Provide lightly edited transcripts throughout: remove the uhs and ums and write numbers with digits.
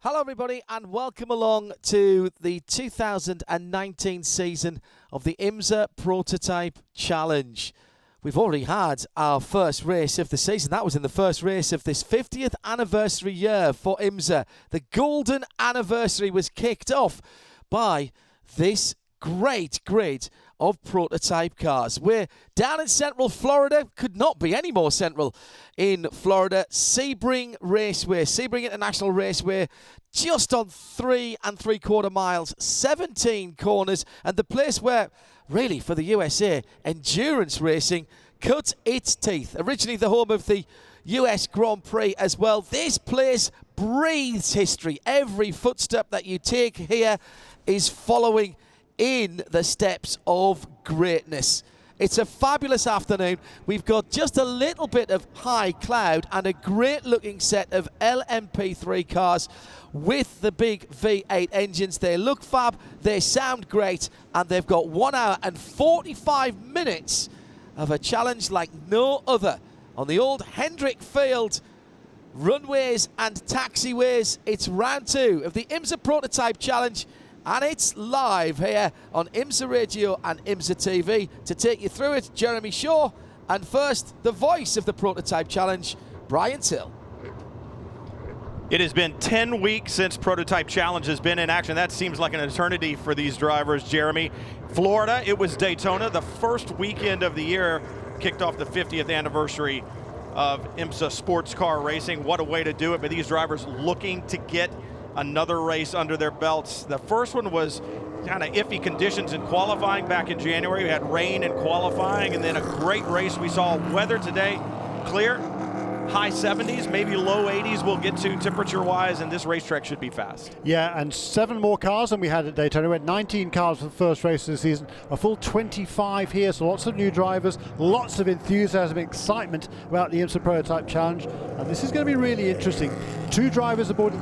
Hello everybody and welcome along to the 2019 season of the IMSA Prototype Challenge. We've already had our first race of the season. That was in the first race of this 50th anniversary year for IMSA. The golden anniversary was kicked off by this great grid of prototype cars. We're down in Central Florida, could not be any more central in Florida. Sebring Raceway, Sebring International Raceway, just on 3 3/4 miles, 17 corners, and the place where, really, for the USA, endurance racing cut its teeth. Originally the home of the US Grand Prix as well. This place breathes history. Every footstep that you take here is following in the steps of greatness. It's a fabulous afternoon. We've got just a little bit of high cloud and a great looking set of LMP3 cars with the big V8 engines. They look fab, they sound great, and they've got 1 hour and 45 minutes of a challenge like no other on the old Hendrick Field runways and taxiways. It's round 2 of the IMSA Prototype Challenge, and it's live here on IMSA Radio and IMSA TV. To take you through it, Jeremy Shaw, and first, the voice of the Prototype Challenge, Brian Till. It has been 10 weeks since Prototype Challenge has been in action. That seems like an eternity for these drivers, Jeremy. Florida, it was Daytona, the first weekend of the year, kicked off the 50th anniversary of IMSA sports car racing. What a way to do it, but these drivers looking to get another race under their belts. The first one was kind of iffy conditions in qualifying back in January. We had rain in qualifying, and then a great race. We saw weather today, clear, high 70s, maybe low 80s we'll get to temperature-wise, and this racetrack should be fast. Yeah, and 7 more cars than we had at Daytona. We had 19 cars for the first race of the season, a full 25 here, so lots of new drivers, lots of enthusiasm, excitement about the IMSA Prototype Challenge, and this is going to be really interesting. 2 drivers aboard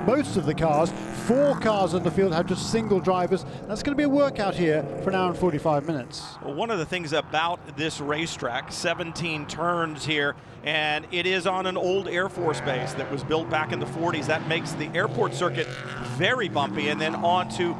most of the cars. 4 cars on the field have just single drivers. That's going to be a workout here for an hour and 45 minutes. Well, one of the things about this racetrack, 17 turns here, and it is on an old Air Force base that was built back in the 40s. That makes the airport circuit very bumpy, and then on to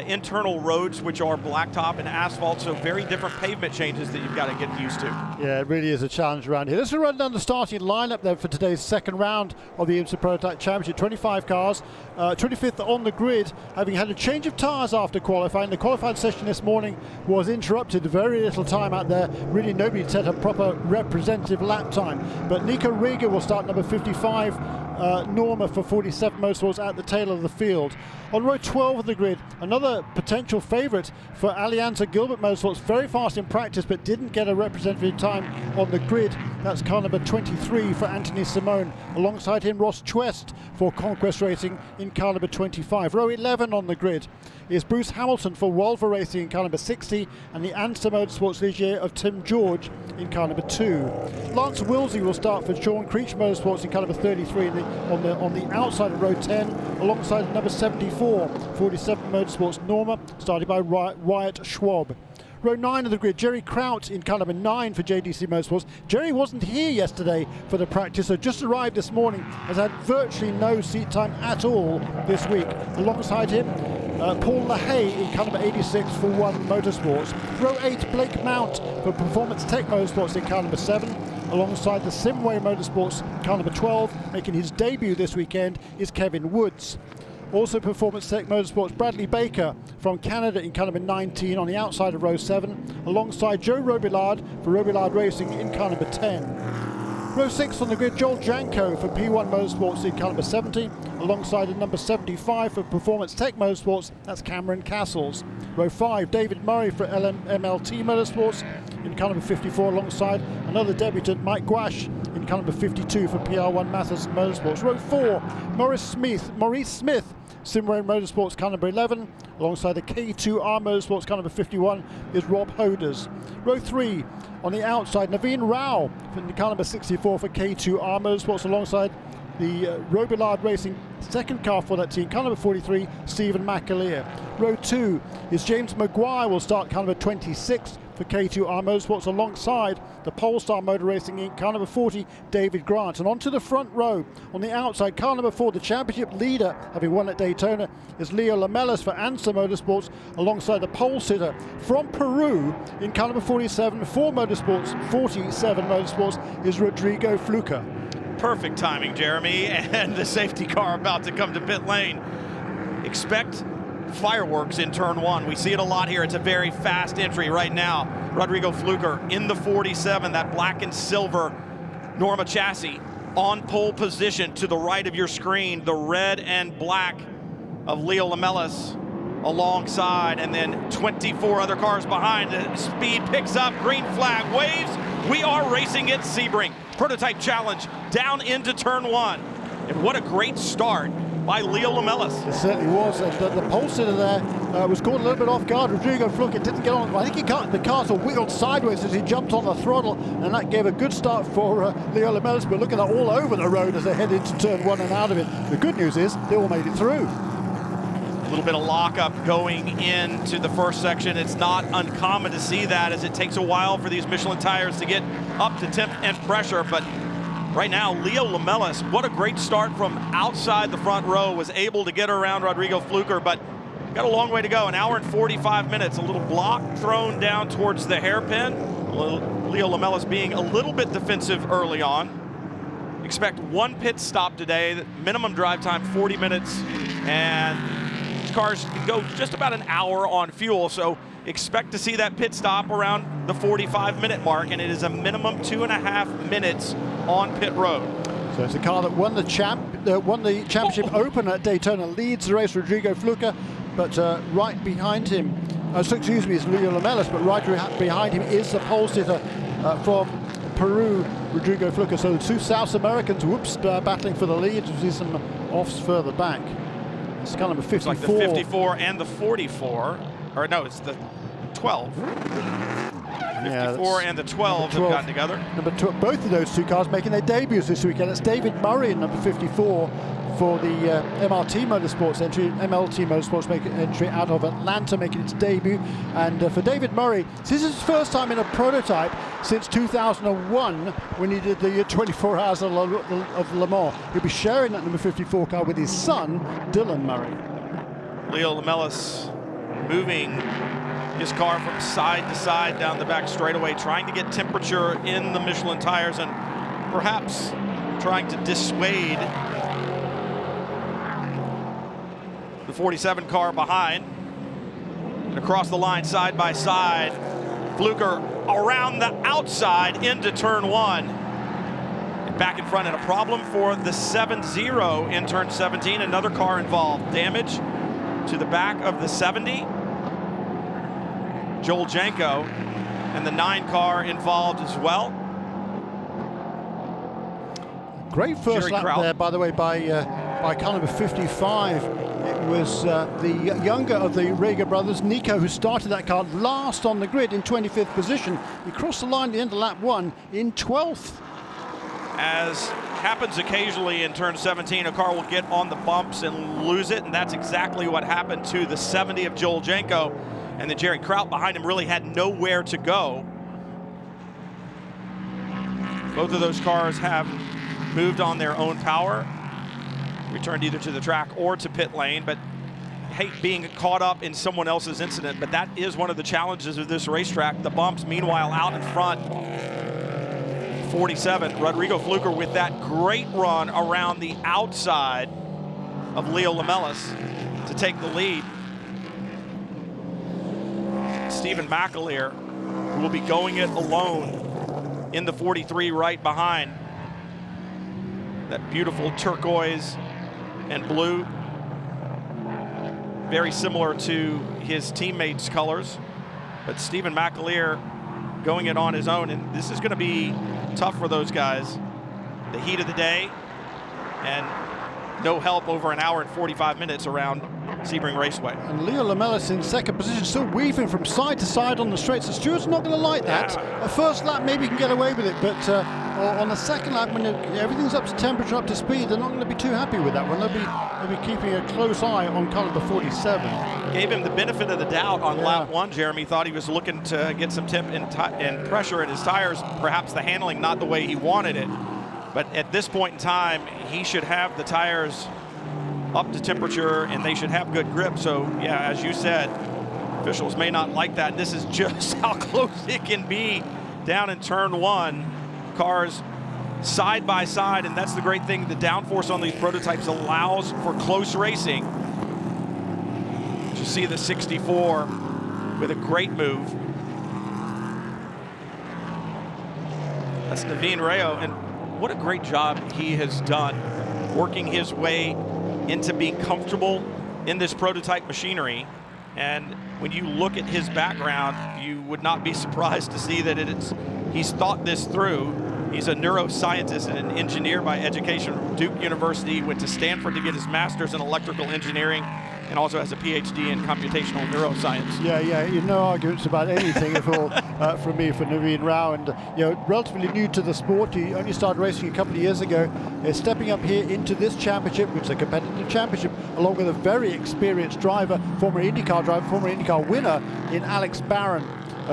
internal roads, which are blacktop and asphalt, so very different pavement changes that you've got to get used to. Yeah, it really is a challenge around here. Let's run down the starting lineup then for today's second round of the IMSA Prototype Championship. 25 cars, 25th on the grid, having had a change of tyres after qualifying. The qualifying session this morning was interrupted, very little time out there. Really nobody set a proper representative lap time. But Nico Rieger will start number 55. Norma for 47 Motorsports at the tail of the field. On row 12 of the grid, another potential favourite for Alianza Gilbert Motorsports, very fast in practice but didn't get a representative time on the grid. That's car number 23 for Anthony Simone. Alongside him, Ross Chwest for Conquest Racing in car number 25. Row 11 on the grid is Bruce Hamilton for Wolver Racing in car number 60, and the Ansta Motorsports Ligier of Tim George in car number 2. Lance Wilsey will start for Sean Creech Motorsports in car number 33 on the outside of row 10, alongside number 74, 47 Motorsports Norma, started by Wyatt Schwab. Row 9 of the grid, Jerry Kraut in car number 9 for JDC Motorsports. Jerry wasn't here yesterday for the practice, so just arrived this morning, has had virtually no seat time at all this week. Alongside him, Paul LaHaye in car number 86 for One Motorsports. Row 8, Blake Mount for Performance Tech Motorsports in car number 7. Alongside the Simway Motorsports, car number 12, making his debut this weekend, is Kevin Woods. Also Performance Tech Motorsports, Bradley Baker from Canada in car number 19 on the outside of row 7, alongside Joe Robillard for Robillard Racing in car number 10. Row 6 on the grid, Joel Janko for P1 Motorsports in car number 70, alongside number 75 for Performance Tech Motorsports, that's Cameron Castles. Row 5, David Murray for MLT Motorsports in car number 54, alongside another debutant, Mike Gwash in car number 52 for PR1 Matheson Motorsports. Row 4, Maurice Smith, Simway Motorsports car number 11, alongside the K2R Motorsports car number 51 is Rob Hoders. Row 3, on the outside, Naveen Rao from the car number 64 for K2R Motorsports, alongside the Robillard Racing second car for that team, car number 43, Stephen McAleer. Row 2 is James Maguire, will start car number 26 for K2R Motorsports alongside the Polestar Motor Racing Inc. car number 40, David Grant. And onto the front row, on the outside, car number 4, the championship leader, having won at Daytona, is Leo Lamelas for IMSA Motorsports, alongside the pole sitter from Peru in car number 47 for Motorsports, 47 Motorsports, is Rodrigo Fluker. Perfect timing, Jeremy, and the safety car about to come to pit lane. Expect fireworks in turn 1. We see it a lot here. It's a very fast entry right now. Rodrigo Fluker in the 47, that black and silver Norma chassis on pole position to the right of your screen. The red and black of Leo Lamelas alongside, and then 24 other cars behind. The speed picks up, green flag waves. We are racing at Sebring. Prototype challenge down into turn 1. And what a great start by Leo Lamelas. It certainly was. The pole sitter there was caught a little bit off guard. Rodrigo Fluker didn't get on. I think the car sort of wiggled sideways as he jumped on the throttle, and that gave a good start for Leo Lamelas. But look at that, all over the road as they head into turn 1 and out of it. The good news is they all made it through. A little bit of lockup going into the first section. It's not uncommon to see that, as it takes a while for these Michelin tires to get up to temp and pressure. But right now, Leo Lamelas, what a great start from outside the front row, was able to get around Rodrigo Fluker, but got a long way to go. An hour and 45 minutes. A little block thrown down towards the hairpin. Leo Lamelas being a little bit defensive early on. Expect 1 pit stop today. Minimum drive time 40 minutes, and cars can go just about an hour on fuel, so expect to see that pit stop around the 45-minute mark, and it is a minimum 2.5 minutes on pit road. So it's a car that won the championship open at Daytona, leads the race, Rodrigo Fluker, but right behind him, excuse me, is Leo Lamelas, but right behind him is the pole sitter from Peru, Rodrigo Fluker. So the 2 South Americans, battling for the lead. You see some offs further back. It's car number 54. It's like the 54 and the 44. Or no, it's the 12. 54 and the 12 have gotten together. Number 12, both of those 2 cars making their debuts this weekend. It's David Murray in number 54 for the MLT Motorsports entry out of Atlanta, making its debut. And for David Murray, this is his first time in a prototype since 2001, when he did the 24 Hours of Le Mans. He'll be sharing that number 54 car with his son, Dylan Murray. Leo Lamelas moving his car from side to side down the back straightaway, trying to get temperature in the Michelin tires and perhaps trying to dissuade the 47 car behind. And across the line, side by side, Fluker around the outside into turn 1. And back in front, and a problem for the 7-0 in turn 17. Another car involved. Damage to the back of the 70. Joel Janko, and the 9 car involved as well. Great first lap there, by the way, by car number 55. It was the younger of the Rega brothers, Nico, who started that car last on the grid in 25th position. He crossed the line at the end of lap 1 in 12th. As happens occasionally in turn 17, a car will get on the bumps and lose it, and that's exactly what happened to the 70 of Joel Janko. And then Jerry Kraut behind him really had nowhere to go. Both of those cars have moved on their own power, returned either to the track or to pit lane, but hate being caught up in someone else's incident, but that is one of the challenges of this racetrack, the bumps. Meanwhile, out in front, 47, Rodrigo Fluker with that great run around the outside of Leo Lamelas to take the lead. Stephen McAleer, who will be going it alone in the 43 right behind. That beautiful turquoise and blue, very similar to his teammates' colors. But Stephen McAleer going it on his own, and this is going to be tough for those guys. The heat of the day, and no help over an hour and 45 minutes around Sebring Raceway. And Leo Lamelas in second position, still weaving from side to side on the straights. The stewards are not going to like that. Yeah. A first lap maybe you can get away with it, but on the second lap, when everything's up to temperature, up to speed, they're not going to be too happy with that one. They'll be keeping a close eye on car number 47. Gave him the benefit of the doubt on lap 1, Jeremy. Thought he was looking to get some tip and pressure in his tires, perhaps the handling not the way he wanted it. But at this point in time, he should have the tires up to temperature and they should have good grip. So yeah, as you said, officials may not like that. This is just how close it can be down in turn 1. Cars side by side, and that's the great thing. The downforce on these prototypes allows for close racing. You see the 64 with a great move. That's Naveen Rayo, and what a great job he has done working his way into being comfortable in this prototype machinery. And when you look at his background, you would not be surprised to see that he's thought this through. He's a neuroscientist and an engineer by education from Duke University, went to Stanford to get his master's in electrical engineering, and also has a PhD in computational neuroscience. Yeah, no arguments about anything at all from me for Naveen Rao, and relatively new to the sport. He only started racing a couple of years ago. Is stepping up here into this championship, which is a competitive championship, along with a very experienced driver, former IndyCar winner in Alex Barron,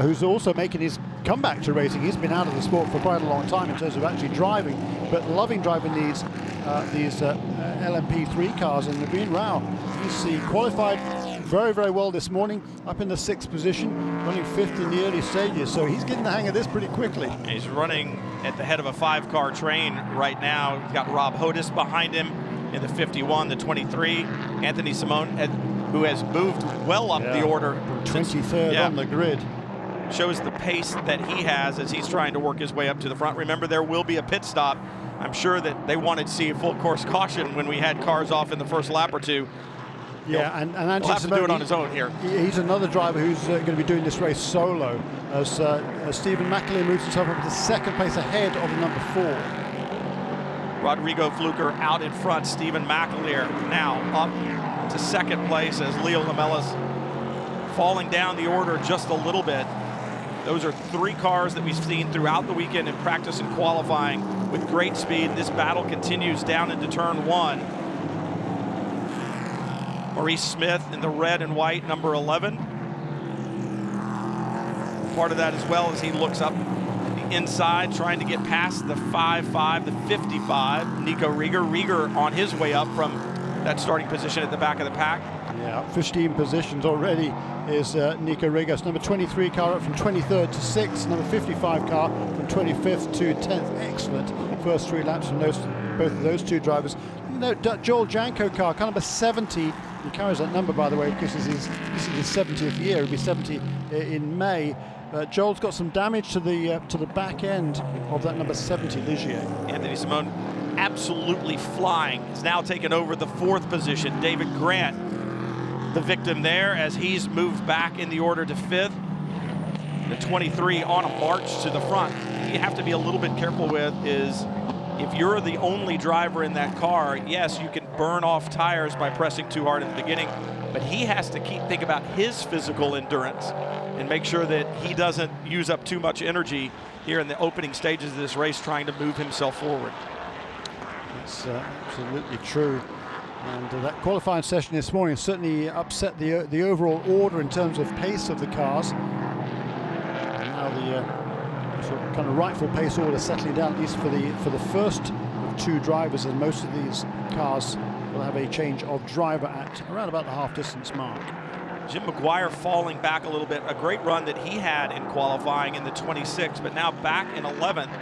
who's also making his comeback to racing. He's been out of the sport for quite a long time in terms of actually driving, but loving driving these LMP3 cars. And Naveen Rao, he qualified very, very well this morning, up in the 6th position, running 5th in the early stages. So he's getting the hang of this pretty quickly. He's running at the head of a 5-car train right now. He's got Rob Hodis behind him in the 51, the 23. Anthony Simone, who has moved well up the order. 23rd on the grid. Shows the pace that he has as he's trying to work his way up to the front. Remember, there will be a pit stop. I'm sure that they wanted to see a full course caution when we had cars off in the first lap or two. Yeah, and Anthony have to do it on his own here. He's another driver who's going to be doing this race solo, as Stephen McAleer moves himself up to second place ahead of number 4. Rodrigo Fluker out in front. Stephen McAleer now up to second place as Leo Lamelas falling down the order just a little bit. Those are 3 cars that we've seen throughout the weekend in practice and qualifying with great speed. This battle continues down into turn 1. Maurice Smith in the red and white, number 11. Part of that as well as he looks up the inside, trying to get past the 5-5, the 55. Nico Rieger on his way up from that starting position at the back of the pack. Yeah, 15 positions already is Nico Rieger. Number 23 car up from 23rd to 6th. Number 55 car from 25th to 10th. Excellent first 3 laps from both of those 2 drivers. Joel Janko car, car number 70. He carries that number, by the way, because this is his 70th year. He'll be 70 in May. Joel's got some damage to the back end of that number 70 Ligier. Anthony Simone absolutely flying. He's now taken over the 4th position. David Grant, the victim there, as he's moved back in the order to 5th. The 23 on a march to the front. You have to be a little bit careful with is if you're the only driver in that car, yes, you can burn off tires by pressing too hard at the beginning, but he has to think about his physical endurance and make sure that he doesn't use up too much energy here in the opening stages of this race trying to move himself forward. That's absolutely true. And that qualifying session this morning certainly upset the overall order in terms of pace of the cars. And now the sort of kind of rightful pace order settling down, at least for the first of 2 drivers, and most of these cars will have a change of driver at around about the half distance mark. Jim McGuire falling back a little bit. A great run that he had in qualifying in the 26, but now back in 11th.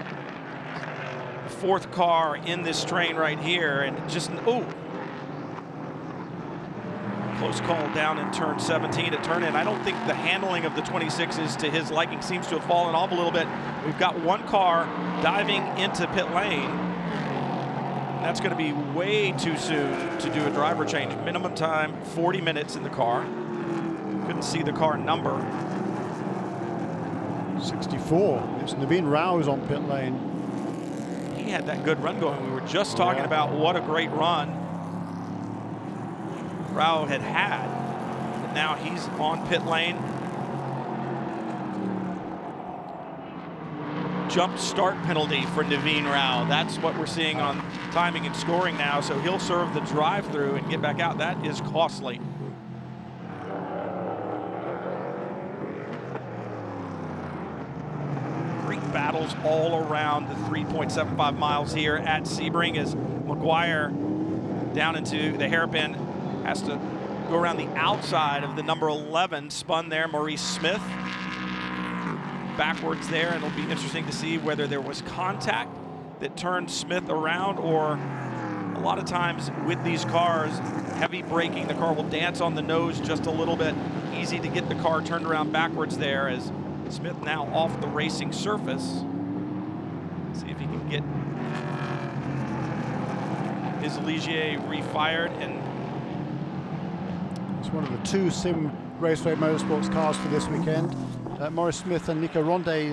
The 4th car in this train right here, and just, close call down in turn 17 at turn in. I don't think the handling of the 26 is to his liking. Seems to have fallen off a little bit. We've got 1 car diving into pit lane. That's going to be way too soon to do a driver change. Minimum time, 40 minutes in the car. Couldn't see the car number. 64. It's Naveen Rao who's on pit lane. He had that good run going. We were just talking about what a great run. Rao had had, but now he's on pit lane. Jump start penalty for Naveen Rao. That's what we're seeing on timing and scoring now, so he'll serve the drive-through and get back out. That is costly. Great battles all around the 3.75 miles here at Sebring as McGuire down into the hairpin, has to go around the outside of the number 11, spun there, Maurice Smith. Backwards there, and it'll be interesting to see whether there was contact that turned Smith around, or a lot of times with these cars, heavy braking, the car will dance on the nose just a little bit. Easy to get the car turned around backwards there as Smith now off the racing surface. See if he can get his Ligier refired. And it's one of the 2 Sim Raceway Motorsports cars for this weekend. Maurice Smith and Nico Ronde, they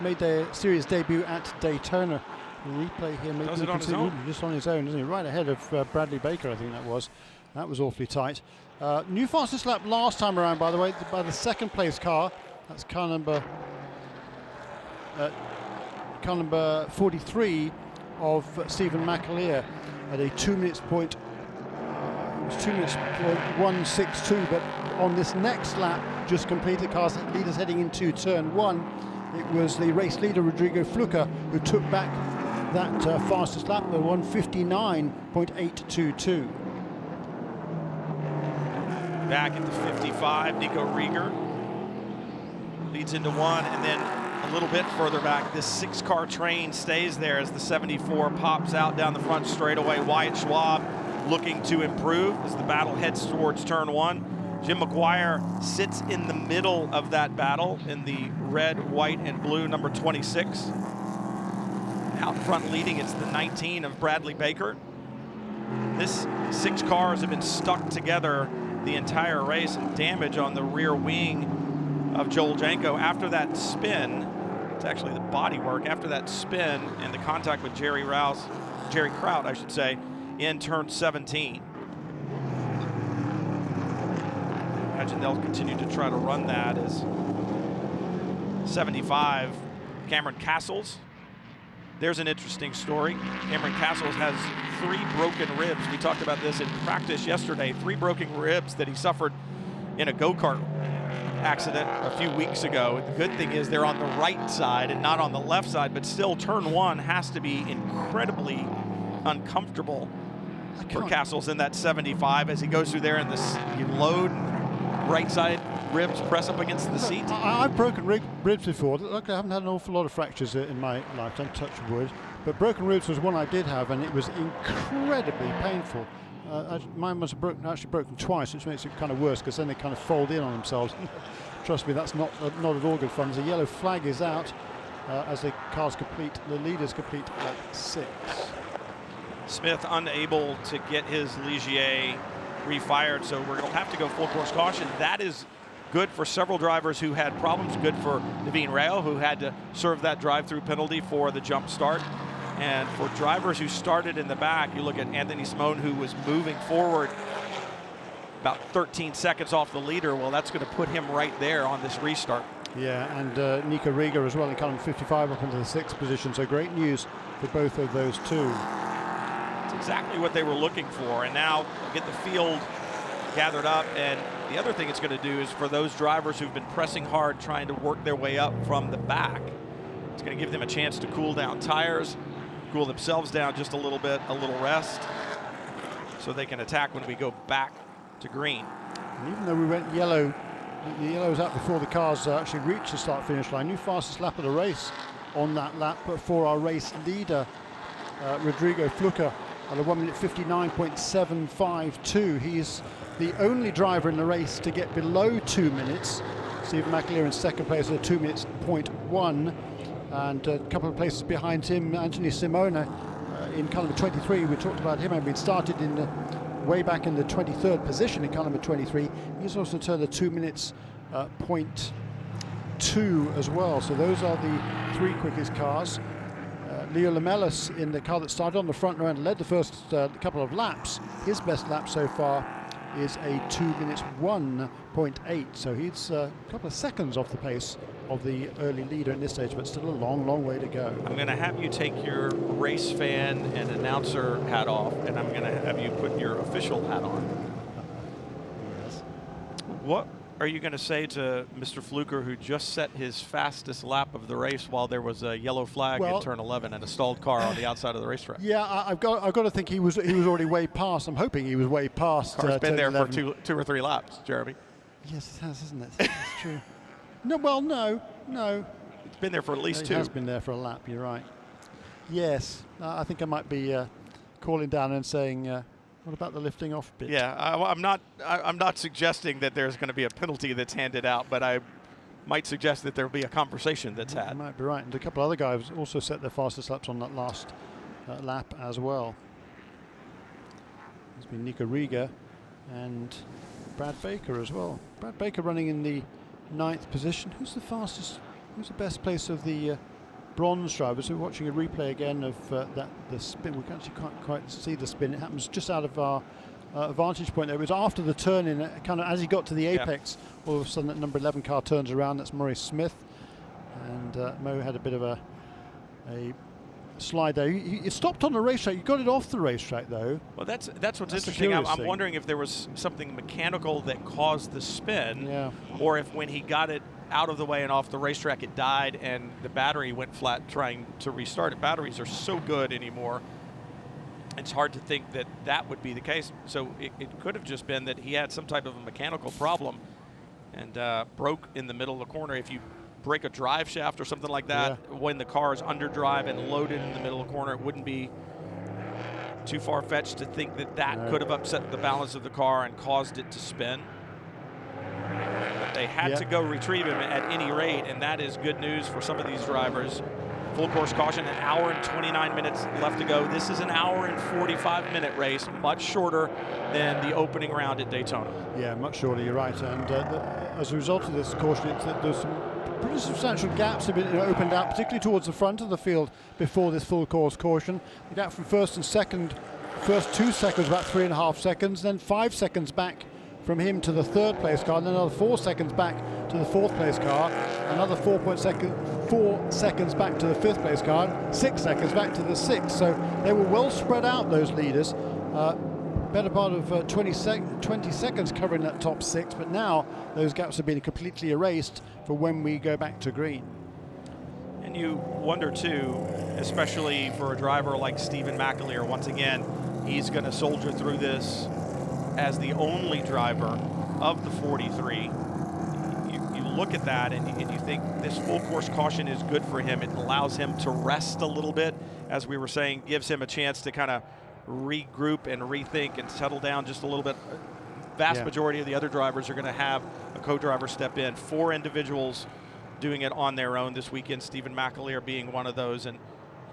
made their series debut at Daytona. The replay here, maybe does it on his own? Just on his own, isn't he? Right ahead of Bradley Baker, I think that was. That was awfully tight. New fastest lap last time around, by the way, by the second place car. That's car number 43 of Stephen McAleer at a 2 minutes point. It was 2 minutes point 162, but on this next lap, just completed, cars leaders heading into turn 1. It was the race leader Rodrigo Fluker who took back that fastest lap, the 159.822. back at the 55, Nico Rieger leads into 1, and then a little bit further back, this 6-car train stays there as the 74 pops out down the front straightaway. Wyatt Schwab looking to improve as the battle heads towards turn 1. Jim McGuire sits in the middle of that battle in the red, white, and blue number 26. Out front leading, it's the 19 of Bradley Baker. This 6 cars have been stuck together the entire race, and damage on the rear wing of Joel Janko after that spin. It's actually the bodywork after that spin and the contact with Jerry Kraut, I should say, in turn 17. Imagine they'll continue to try to run that as 75, Cameron Castles. There's an interesting story. Cameron Castles has 3 broken ribs. We talked about this in practice yesterday. 3 broken ribs that he suffered in a go-kart accident a few weeks ago. The good thing is they're on the right side and not on the left side, but still turn 1 has to be incredibly uncomfortable for Castles in that 75 as he goes through there, and you load right side ribs press up against the seat. I've broken ribs before. Look, I haven't had an awful lot of fractures in my lifetime, touch wood, but broken ribs was one I did have, and it was incredibly painful. Mine must have actually broken twice, which makes it kind of worse because then they kind of fold in on themselves. Trust me, that's not at all good fun. The yellow flag is out as the leaders complete lap 6. Smith unable to get his Ligier refired, so we're going to have to go full course caution. That is good for several drivers who had problems. Good for Naveen Rao, who had to serve that drive-through penalty for the jump start. And for drivers who started in the back, you look at Anthony Simone, who was moving forward about 13 seconds off the leader. Well, that's going to put him right there on this restart. Yeah, and Nico Rieger as well in column 55 up into the 6th position. So great news for both of those two. It's exactly what they were looking for. And now get the field gathered up. And the other thing it's going to do is for those drivers who've been pressing hard, trying to work their way up from the back, it's going to give them a chance to cool down tires, cool themselves down just a little bit, a little rest, so they can attack when we go back to green. And even though we went yellow, the yellow was out before the cars actually reached the start-finish line. New fastest lap of the race on that lap, but for our race leader, Rodrigo Fluker, at a 1:59.752. He's the only driver in the race to get below 2 minutes. Stephen McAleer in second place at 2 minutes 0.1. And a couple of places behind him, Anthony Simone in car number 23. We talked about him having been started in way back in the 23rd position in car number 23. He's also turned a 2 minutes 0.2 as well. So those are the 3 quickest cars. Leo Lamelas in the car that started on the front row and led the first couple of laps. His best lap so far is a 2 minutes 1.8. So he's a couple of seconds off the pace of the early leader in this stage, but still a long, long way to go. I'm going to have you take your race fan and announcer hat off, and I'm going to have you put your official hat on. Yes. What are you going to say to Mr. Fluker, who just set his fastest lap of the race while there was a yellow flag in turn 11 and a stalled car on the outside of the racetrack? Yeah, I've got to think he was already way past. I'm hoping he was way past. Car's been there 11. for two or three laps, Jeremy. Yes, it has, hasn't it? That's true. No, well, no. It's been there for at least two. It has been there for a lap. You're right. Yes, I think I might be calling down and saying, what about the lifting off bit? Yeah, I'm not suggesting that there's going to be a penalty that's handed out, but I might suggest that there'll be a conversation that's had. You might be right. And a couple other guys also set their fastest laps on that last lap as well. There's been Nico Riga and Brad Baker as well. Brad Baker running in the 9th position. Who's the fastest? Who's the best place of the bronze drivers? We're watching a replay again of the spin. We actually can't quite see the spin. It happens just out of our vantage point there. It was after the turn in, kind of as he got to the apex, all of a sudden that number 11 car turns around. That's Murray Smith. And Mo had a bit of a slide there. He stopped on the racetrack. You got it off the racetrack though. Well, that's what's interesting. I'm wondering if there was something mechanical that caused the spin, or if when he got it out of the way and off the racetrack it died and the battery went flat trying to restart it. Batteries are so good anymore. It's hard to think that that would be the case. So it could have just been that he had some type of a mechanical problem and broke in the middle of the corner. If you break a drive shaft or something like that, when the car is under drive and loaded in the middle of the corner, it wouldn't be too far-fetched to think that that could have upset the balance of the car and caused it to spin. But they had to go retrieve him at any rate, and that is good news for some of these drivers. Full course caution, an hour and 29 minutes left to go. This is an hour and 45-minute race, much shorter than the opening round at Daytona. Yeah, much shorter, you're right. And as a result of this caution, there's some pretty substantial gaps have been opened out, particularly towards the front of the field before this full course caution. The gap from first and second, first 2 seconds, about 3.5 seconds, then 5 seconds back from him to the third place car, and then another 4 seconds back to the fourth place car, another 4 seconds back to the fifth place car, 6 seconds back to the sixth. So they were well spread out, those leaders. Better part of 20 seconds covering that top six, but now those gaps have been completely erased for when we go back to green. And you wonder too, especially for a driver like Stephen McAleer, once again, he's going to soldier through this as the only driver of the 43. You look at that and you think this full course caution is good for him. It allows him to rest a little bit, as we were saying, gives him a chance to kind of regroup and rethink and settle down just a little bit. Vast majority of the other drivers are going to have a co-driver step in. 4 individuals doing it on their own this weekend, Stephen McAleer being one of those, and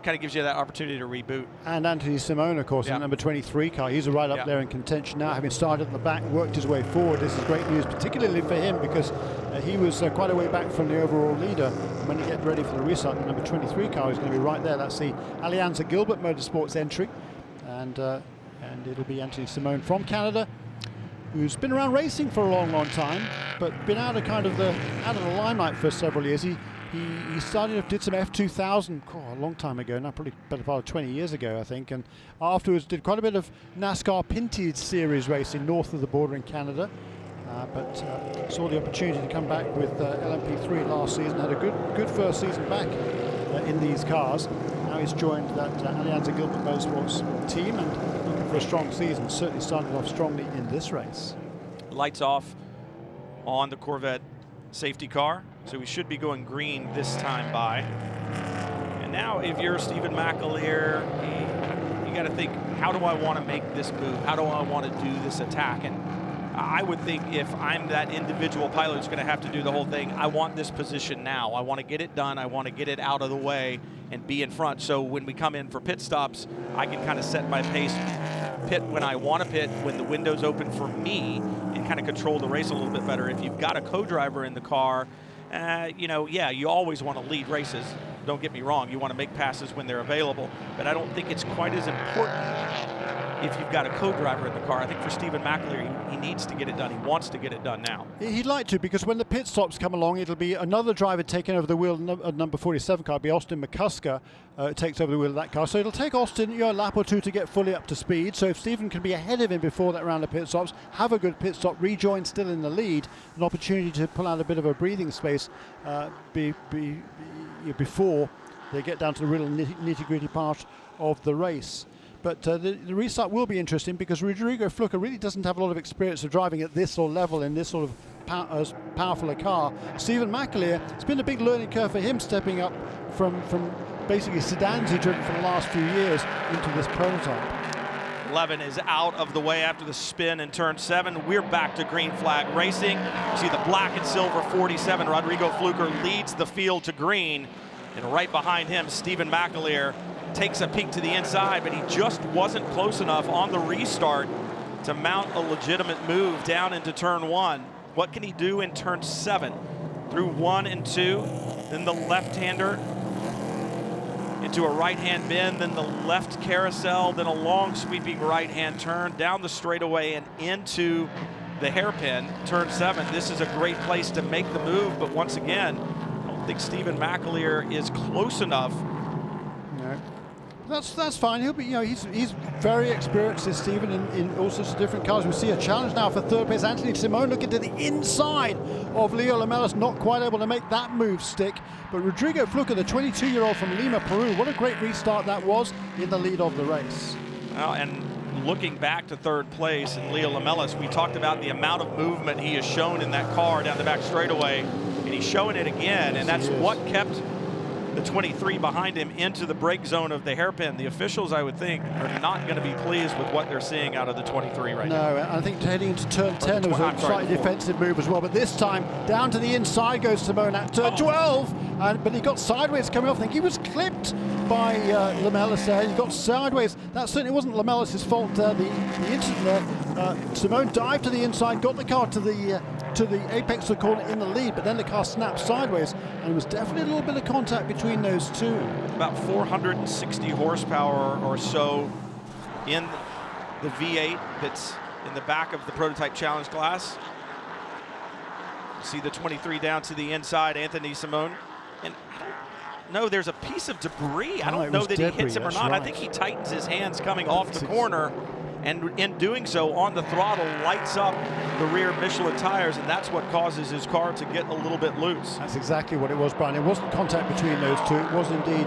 kind of gives you that opportunity to reboot. And Anthony Simone, of course, in the number 23 car. He's right up there in contention now, having started at the back, worked his way forward. This is great news, particularly for him, because he was quite a way back from the overall leader. When he gets ready for the restart, the number 23 car is going to be right there. That's the Alianza Gilbert Motorsports entry. And it'll be Anthony Simone from Canada, who's been around racing for a long, long time, but been out of the limelight for several years. He did some F2000 a long time ago, now probably better part of 20 years ago, I think, and afterwards did quite a bit of NASCAR Pinty's Series racing north of the border in Canada, but saw the opportunity to come back with LMP3 last season, had a good first season back in these cars. Now he's joined that Alianza Gilbert Motorsports team and looking for a strong season. Certainly started off strongly in this race. Lights off on the Corvette safety car, so we should be going green this time by. And now if you're Stephen McAleer, you got to think, how do I want to make this move? How do I want to do this attack? And I would think if I'm that individual pilot who's going to have to do the whole thing, I want this position now. I want to get it done. I want to get it out of the way and be in front. So when we come in for pit stops, I can kind of set my pace, pit when I want to pit, when the window's open for me, and kind of control the race a little bit better. If you've got a co-driver in the car, you always want to lead races. Don't get me wrong. You want to make passes when they're available. But I don't think it's quite as important if you've got a co-driver in the car. I think for Stephen McAleer, he needs to get it done. He wants to get it done now. He'd like to, because when the pit stops come along, it'll be another driver taking over the wheel of number 47 car. It'll be Austin McCusker takes over the wheel of that car. So it'll take Austin a lap or two to get fully up to speed. So if Stephen can be ahead of him before that round of pit stops, have a good pit stop, rejoin still in the lead, an opportunity to pull out a bit of a breathing space before they get down to the real nitty-gritty part of the race. But the restart will be interesting, because Rodrigo Fluker really doesn't have a lot of experience of driving at this sort of level in this sort of powerful a car. Stephen McAleer, it's been a big learning curve for him, stepping up from basically sedans he's driven for the last few years into this prototype. 11 is out of the way after the spin in turn 7. We're back to green flag racing. You see the black and silver 47. Rodrigo Fluker leads the field to green, and right behind him, Stephen McAleer takes a peek to the inside, but he just wasn't close enough on the restart to mount a legitimate move down into turn 1. What can he do in turn 7? Through 1 and 2, then the left-hander into a right-hand bend, then the left carousel, then a long sweeping right-hand turn down the straightaway and into the hairpin, turn 7. This is a great place to make the move, but once again, I don't think Stephen McAleer is close enough. No. That's fine. He'll be, he's very experienced, this Stephen, in all sorts of different cars. We see a challenge now for third place. Anthony Simone looking to the inside of Leo Lamelas, not quite able to make that move stick. But Rodrigo Fluker, the 22-year-old from Lima, Peru, what a great restart that was in the lead of the race. Well, and looking back to third place and Leo Lamelas, we talked about the amount of movement he has shown in that car down the back straightaway, and he's showing it again, and that's what kept the 23 behind him into the break zone of the hairpin. The officials, I would think, are not going to be pleased with what they're seeing out of the 23 right now. No, I think heading into turn 10, there was a slightly defensive move as well, but this time down to the inside goes Simone at turn 12, but he got sideways coming off. I think he was clipped by Lamelas there. He got sideways. That certainly wasn't Lamelas' fault, the incident there. Simone dived to the inside, got the car to the apex of the corner in the lead, but then the car snapped sideways, and there was definitely a little bit of contact between those two. About 460 horsepower or so in the V8 that's in the back of the Prototype Challenge class. See the 23 down to the inside, Anthony Simone. And no, there's a piece of debris. I don't know that he hits him or not. Right. I think he tightens his hands coming off the corner, and in doing so, on the throttle, lights up the rear Michelin tires, and that's what causes his car to get a little bit loose. That's exactly what it was, Brian. It wasn't contact between those two. It was indeed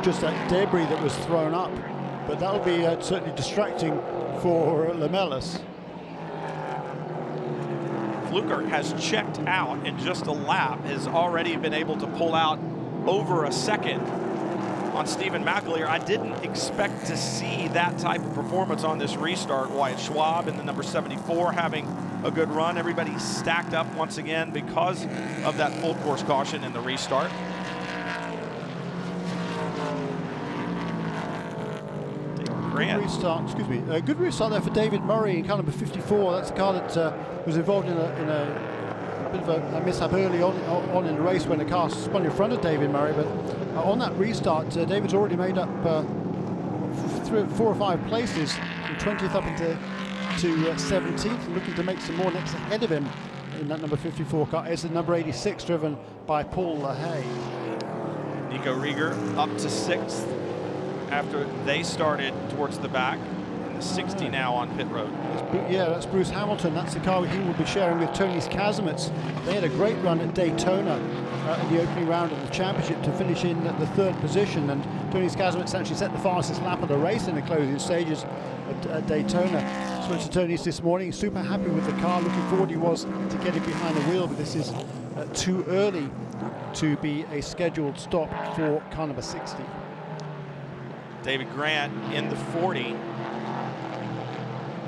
just that debris that was thrown up. But that'll be certainly distracting for Lamelas. Fluker has checked out in just a lap, has already been able to pull out over a second on Stephen McAleer. I didn't expect to see that type of performance on this restart. Wyatt Schwab in the number 74 having a good run. Everybody stacked up once again because of that full course caution in the restart. Good restart, excuse me. Good restart there for David Murray in car number 54. That's the car that was involved in a bit of a mishap early on in the race when the car spun in front of David Murray. But on that restart, David's already made up 4 or 5 places, from 20th up into 17th, and looking to make some more next ahead of him in that number 54 car. It's the number 86 driven by Paul LaHaye. Nico Rieger up to 6th after they started towards the back. 60 now on pit road. That's Bruce Hamilton. That's the car he will be sharing with Tony Kazimierz. They had a great run at Daytona in the opening round of the championship to finish in the 3rd position, and Tony Kazimierz actually set the fastest lap of the race in the closing stages at Daytona. Spoke to Tony this morning, super happy with the car, looking forward he was to get it behind the wheel, but this is too early to be a scheduled stop for car number 60. David Grant in the 40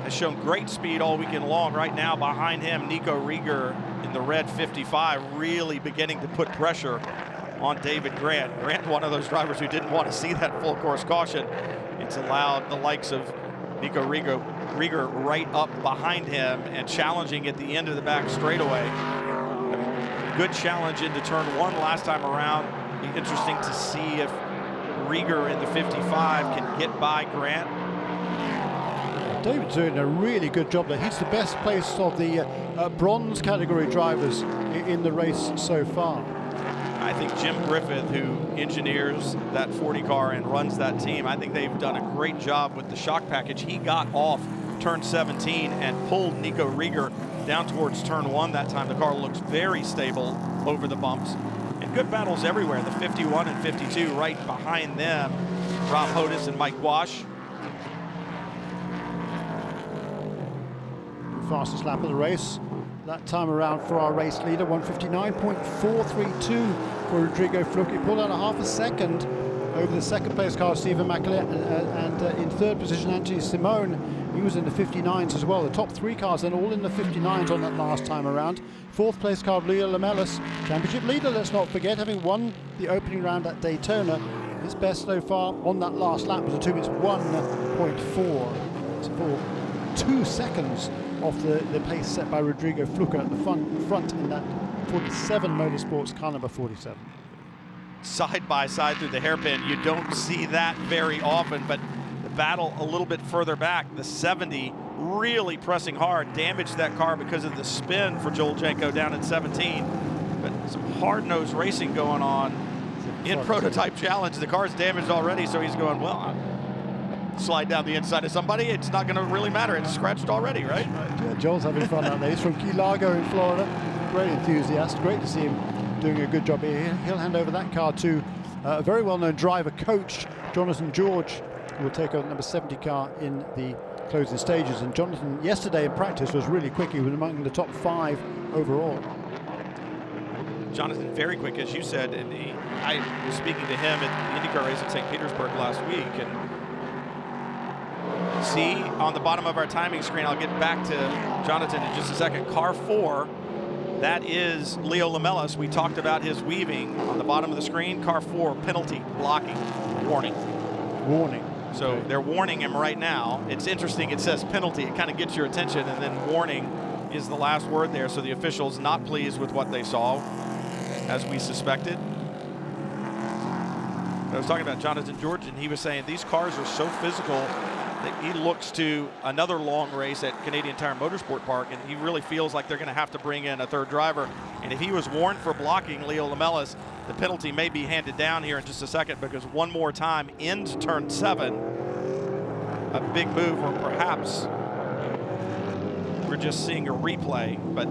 has shown great speed all weekend long. Right now behind him, Nico Rieger in the red 55, really beginning to put pressure on David Grant. Grant, one of those drivers who didn't want to see that full course caution. It's allowed the likes of Nico Rieger right up behind him and challenging at the end of the back straightaway. Good challenge into turn 1 last time around. Be interesting to see if Rieger in the 55 can get by Grant. David's doing a really good job there. He's the best placed of the bronze category drivers in the race so far. I think Jim Griffith, who engineers that 40 car and runs that team, I think they've done a great job with the shock package. He got off turn 17 and pulled Nico Rieger down towards turn 1 that time. The car looks very stable over the bumps. And good battles everywhere. The 51 and 52 right behind them. Rob Hodis and Mike Wash. Fastest lap of the race that time around for our race leader, 159.432 for Rodrigo Fluke. He pulled out a half a second over the second place car, Stephen McAleer, and in third position, Anthony Simone. He was in the 59s as well. The top 3 cars then all in the 59s on that last time around. Fourth place car, Leo Lamelas, championship leader, let's not forget, having won the opening round at Daytona. His best so far on that last lap was a 2 minutes 1.4. It's for 2 seconds off the pace set by Rodrigo Fluke at the front in that 47 Motorsports car number 47. Side by side through the hairpin. You don't see that very often, but the battle a little bit further back, the 70 really pressing hard, damaged that car because of the spin for Joel Janko down at 17. But some hard-nosed racing going on in Prototype Challenge. The car's damaged already, so he's going, well, slide down the inside of somebody, it's not going to really matter. It's scratched already, right? Yeah, Joel's having fun out there. He's from Key Largo in Florida. Great enthusiast. Great to see him doing a good job here. He'll hand over that car to a very well-known driver coach, Jonathan George, who will take over the number 70 car in the closing stages. And Jonathan, yesterday in practice, was really quick. He was among the top 5 overall. Jonathan, very quick, as you said, and I was speaking to him at the IndyCar race at St. Petersburg last week, and see on the bottom of our timing screen, I'll get back to Jonathan in just a second. Car 4, that is Leo Lamelas. We talked about his weaving on the bottom of the screen. Car 4, penalty, blocking, warning. Warning. So they're warning him right now. It's interesting, it says penalty, it kind of gets your attention, and then warning is the last word there. So the officials not pleased with what they saw, as we suspected. I was talking about Jonathan George, and he was saying these cars are so physical that he looks to another long race at Canadian Tire Motorsport Park, and he really feels like they're going to have to bring in a third driver. And if he was warned for blocking Leo Lamelas, the penalty may be handed down here in just a second, because one more time into turn 7, a big move, or perhaps we're just seeing a replay, but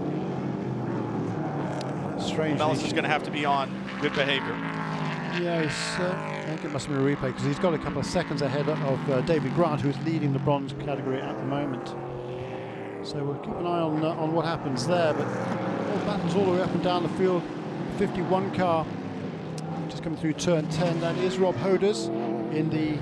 Lamelas is going to have to be on good behavior. Yeah, I think it must be a replay, because he's got a couple of seconds ahead of David Grant, who's leading the bronze category at the moment. So we'll keep an eye on what happens there. But all battles all the way up and down the field. 51 car just coming through turn 10. That is Rob Hoders in the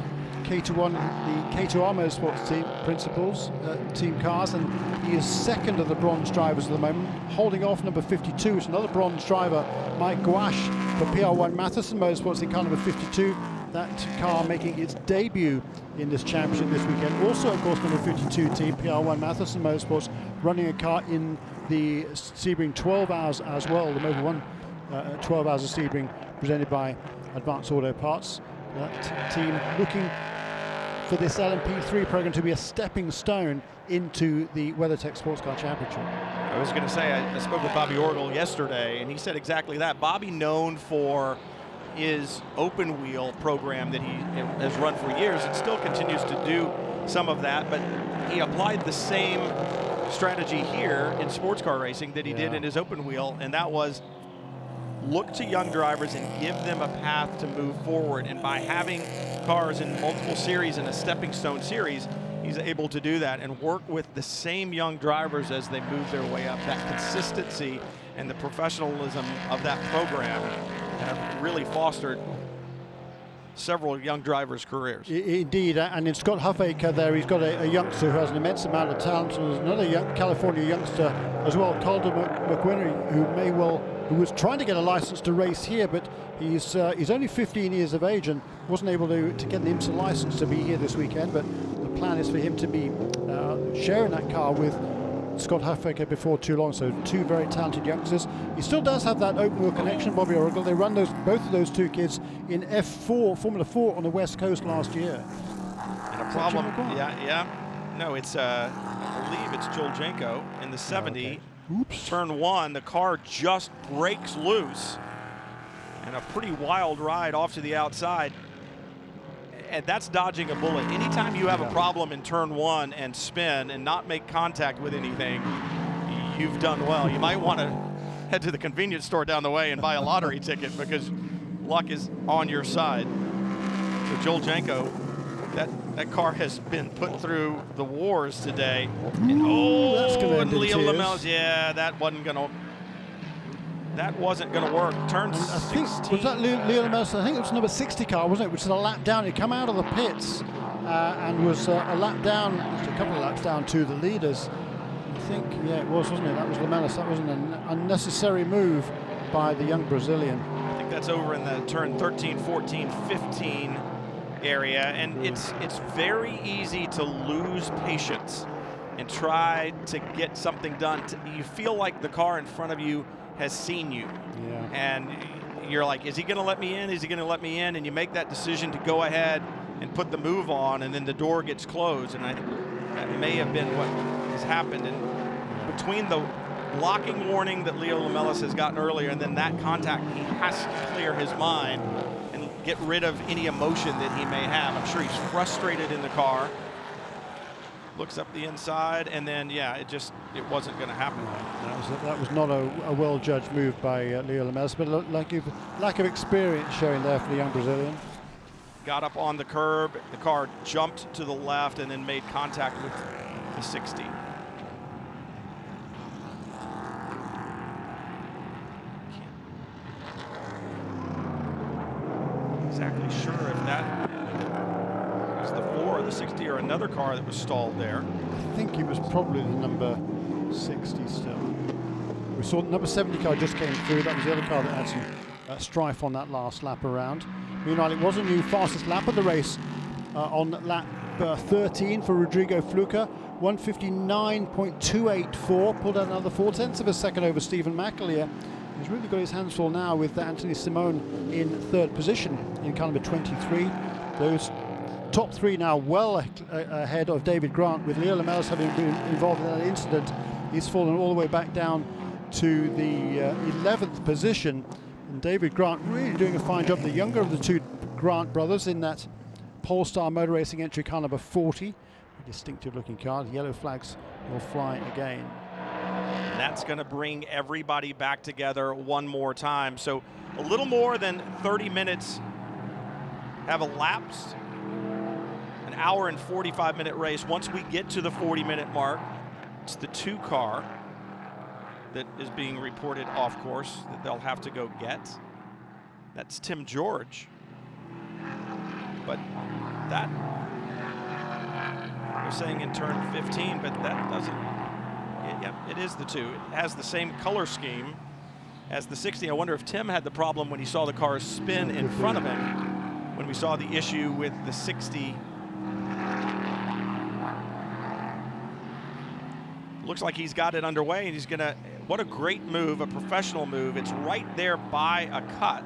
K2-1, the K2R Motorsports team principals team cars, and he is second of the bronze drivers at the moment, holding off number 52, which is another bronze driver, Mike Gouache, for PR1 Matheson Motorsports in car number 52. That car making its debut in this championship this weekend. Also, of course, number 52 team, PR1 Matheson Motorsports, running a car in the Sebring 12 hours as well, the Motor 1 12 hours of Sebring, presented by Advanced Auto Parts. That team looking for this LMP3 program to be a stepping stone into the WeatherTech Sports Car Championship. I was going to say, I spoke with Bobby Orgel yesterday, and he said exactly that. Bobby, known for his open wheel program that he has run for years, and still continues to do some of that, but he applied the same strategy here in sports car racing that he did in his open wheel, and that was look to young drivers and give them a path to move forward. And by having cars in multiple series and a stepping stone series, he's able to do that and work with the same young drivers as they move their way up. That consistency and the professionalism of that program have really fostered several young drivers' careers. Indeed, and in Scott Huffaker there, he's got a youngster who has an immense amount of talent, and there's another young California youngster as well, Calder McWhinney, who was trying to get a license to race here, but he's only 15 years of age and wasn't able to get the IMSA license to be here this weekend, but the plan is for him to be sharing that car with Scott Huffaker before too long. So two very talented youngsters. He still does have that open wheel connection, Bobby Orgel. They run both of those two kids in F4, Formula 4 on the West Coast last year. And a problem, No, it's I believe it's Joel in the 70. Okay. Oops. Turn 1, the car just breaks loose. And a pretty wild ride off to the outside. And that's dodging a bullet. Anytime you have a problem in turn 1 and spin and not make contact with anything, you've done well. You might want to head to the convenience store down the way and buy a lottery ticket because luck is on your side. So Joel Janko, that car has been put through the wars today. And, that's gonna end in Leo tears. Lamelles, yeah, that wasn't gonna work. Turn 16. Was that Leo Lamelles? I think it was number 60 car, wasn't it? Which is a lap down. He come out of the pits and was a lap down, just a couple of laps down to the leaders. I think, yeah, it was, wasn't it? That was Lamelles. That was an unnecessary move by the young Brazilian. I think that's over in the turn 13, 14, 15 area, and it's very easy to lose patience and try to get something done. You feel like the car in front of you has seen you, and you're like, is he going to let me in? Is he going to let me in? And you make that decision to go ahead and put the move on, and then the door gets closed. And I think that may have been what has happened. And between the blocking warning that Leo Lamelles has gotten earlier and then that contact, he has to clear his mind and get rid of any emotion that he may have. I'm sure he's frustrated in the car. Looks up the inside, and then, yeah, it wasn't going to happen. That was not a well-judged move by Leo Lamelles, but lack of experience showing there for the young Brazilian. Got up on the curb, the car jumped to the left and then made contact with the 60. Exactly sure if that was the 4 or the 60 or another car that was stalled there. I think it was probably the number 60 still. We saw the number 70 car just came through. That was the other car that had some strife on that last lap around. Meanwhile, it was a new fastest lap of the race on lap 13 for Rodrigo Fluker. 1:59.284, pulled out another 4/10 of a second over Stephen McAleer. He's really got his hands full now with Anthony Simone in third position in car number 23. Those top three now well ahead of David Grant, with Leo Lamelles having been involved in that incident. He's fallen all the way back down to the 11th position. And David Grant really doing a fine job, the younger of the two Grant brothers, in that Polestar Motor Racing entry car number 40. A distinctive looking car. The yellow flags will fly again. And that's going to bring everybody back together one more time. So a little more than 30 minutes have elapsed. An hour and 45-minute race. Once we get to the 40-minute mark, it's the 2 car that is being reported off course that they'll have to go get. That's Tim George. But that, they're saying in turn 15, but that doesn't. Yeah, it is the 2. It has the same color scheme as the 60. I wonder if Tim had the problem when he saw the cars spin in front of him, when we saw the issue with the 60. Looks like he's got it underway, and he's gonna, what a great move, a professional move. It's right there by a cut.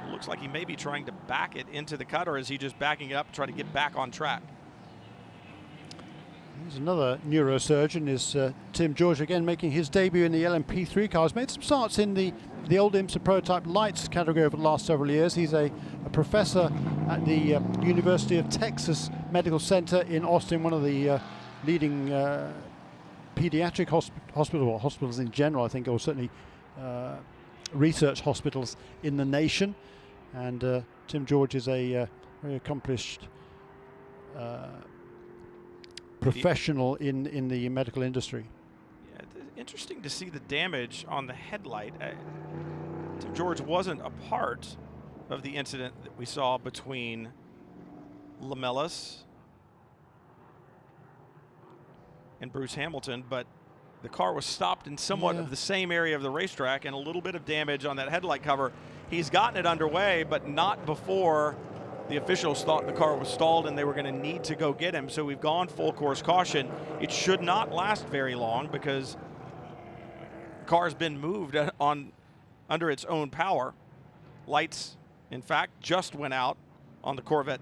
It looks like he may be trying to back it into the cut, or is he just backing it up to try to get back on track? There's another neurosurgeon, is Tim George, again making his debut in the LMP3 cars. Made some starts in the old IMSA prototype lights category over the last several years. He's a professor at the University of Texas Medical Center in Austin, one of the leading pediatric hospitals in general, I think, or certainly research hospitals in the nation. And Tim George is a very accomplished professional in the medical industry. Yeah, interesting to see the damage on the headlight. Tim George wasn't a part of the incident that we saw between Lamelles and Bruce Hamilton, but the car was stopped in somewhat of the same area of the racetrack, and a little bit of damage on that headlight cover. He's gotten it underway, but not before the officials thought the car was stalled and they were going to need to go get him. So we've gone full course caution. It should not last very long because the car's been moved under its own power. Lights, in fact, just went out on the Corvette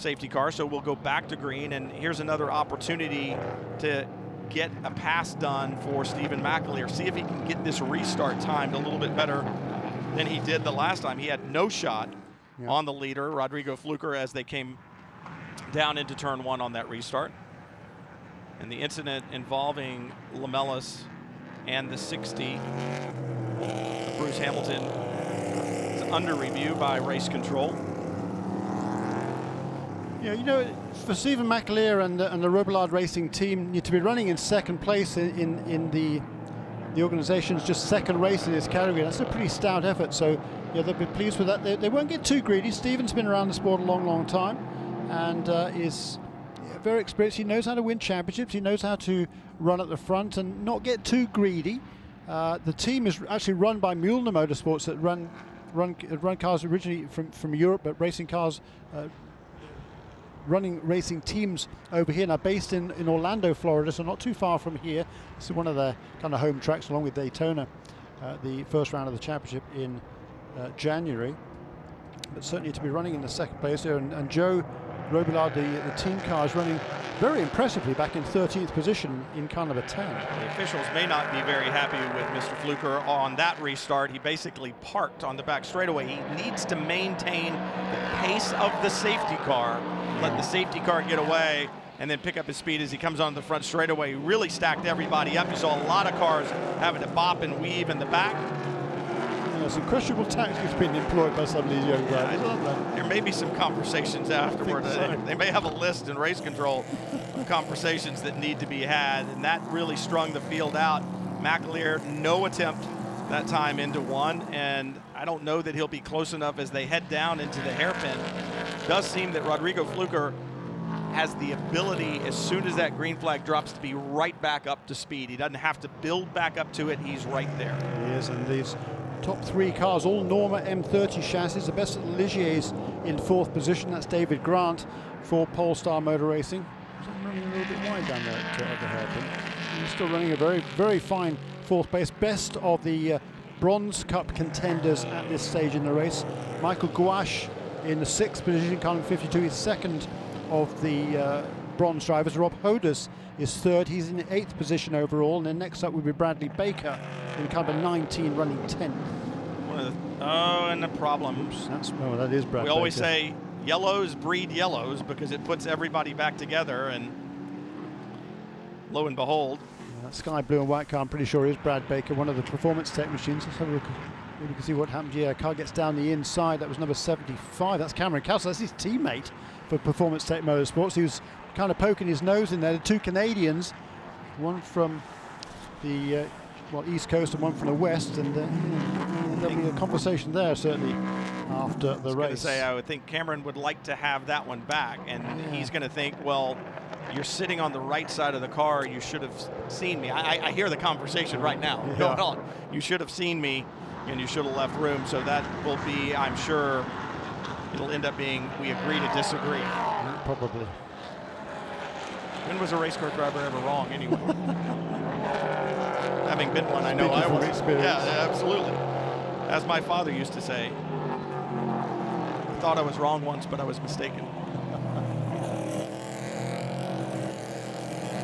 safety car, so we'll go back to green, and here's another opportunity to get a pass done for Stephen McAleer. See if he can get this restart timed a little bit better than he did the last time. He had no shot on the leader, Rodrigo Fluker, as they came down into turn 1 on that restart. And the incident involving Lamelas and the 60, Bruce Hamilton, is under review by race control. Yeah, you know, for Stephen McAleer and the Robillard Racing team, to be running in second place in the organization's just second race in this category, that's a pretty stout effort. So yeah, they'll be pleased with that. They won't get too greedy. Stephen's been around the sport a long time, and is very experienced. He knows how to win championships. He knows how to run at the front and not get too greedy. The team is actually run by Muehlner Motorsports, that run cars originally from Europe, but racing cars. Running racing teams over here now, based in Orlando, Florida, so not too far from here. This is one of their kind of home tracks, along with Daytona, the first round of the championship in January. But certainly to be running in the second place there, and Joe Robillard, the team car, is running very impressively back in 13th position in car number 10. The officials may not be very happy with Mr. Fluker on that restart. He basically parked on the back straightaway. He needs to maintain the pace of the safety car, let the safety car get away, and then pick up his speed as he comes on the front straightaway. He really stacked everybody up. You saw a lot of cars having to bop and weave in the back. Some questionable tactics being employed by some of these young guys. There may be some conversations afterward. So. They may have a list in race control of conversations that need to be had, and that really strung the field out. McAleer, no attempt that time into one, and I don't know that he'll be close enough as they head down into the hairpin. It does seem that Rodrigo Fluker has the ability, as soon as that green flag drops, to be right back up to speed. He doesn't have to build back up to it. He's right there. He is, and these top 3 cars, all Norma M30 chassis. The best at Ligier's in 4th position. That's David Grant for Polestar Motor Racing. He's running a little bit wide down there at the hairpin. He's still running a very fine 4th place. Best of the Bronze Cup contenders at this stage in the race. Michael Gouache in the 6th position, car number 52. He's 2nd of the bronze drivers. Rob Hodes is 3rd. He's in the 8th position overall. And then next up will be Bradley Baker in car number 19, running 10th. And the problems. That is Brad We always Baker. say yellows breed yellows because it puts everybody back together, and lo and behold. That sky blue and white car, I'm pretty sure, is Brad Baker, one of the performance tech machines. Let's have a look. Maybe we can see what happened. Yeah, car gets down the inside. That was number 75. That's Cameron Castle. That's his teammate for Performance Tech Motorsports. He was kind of poking his nose in there. The 2 Canadians, one from the East Coast and one from the West, and there'll be a conversation there certainly after the race. I would think Cameron would like to have that one back, and he's going to think, well, you're sitting on the right side of the car. You should have seen me. I hear the conversation right now going on. You should have seen me, and you should have left room. So that will be, I'm sure, it'll end up being we agree to disagree. Probably. When was a race car driver ever wrong anyway? Having been one, I know I was. Experience. Yeah, absolutely. As my father used to say, I thought I was wrong once, but I was mistaken.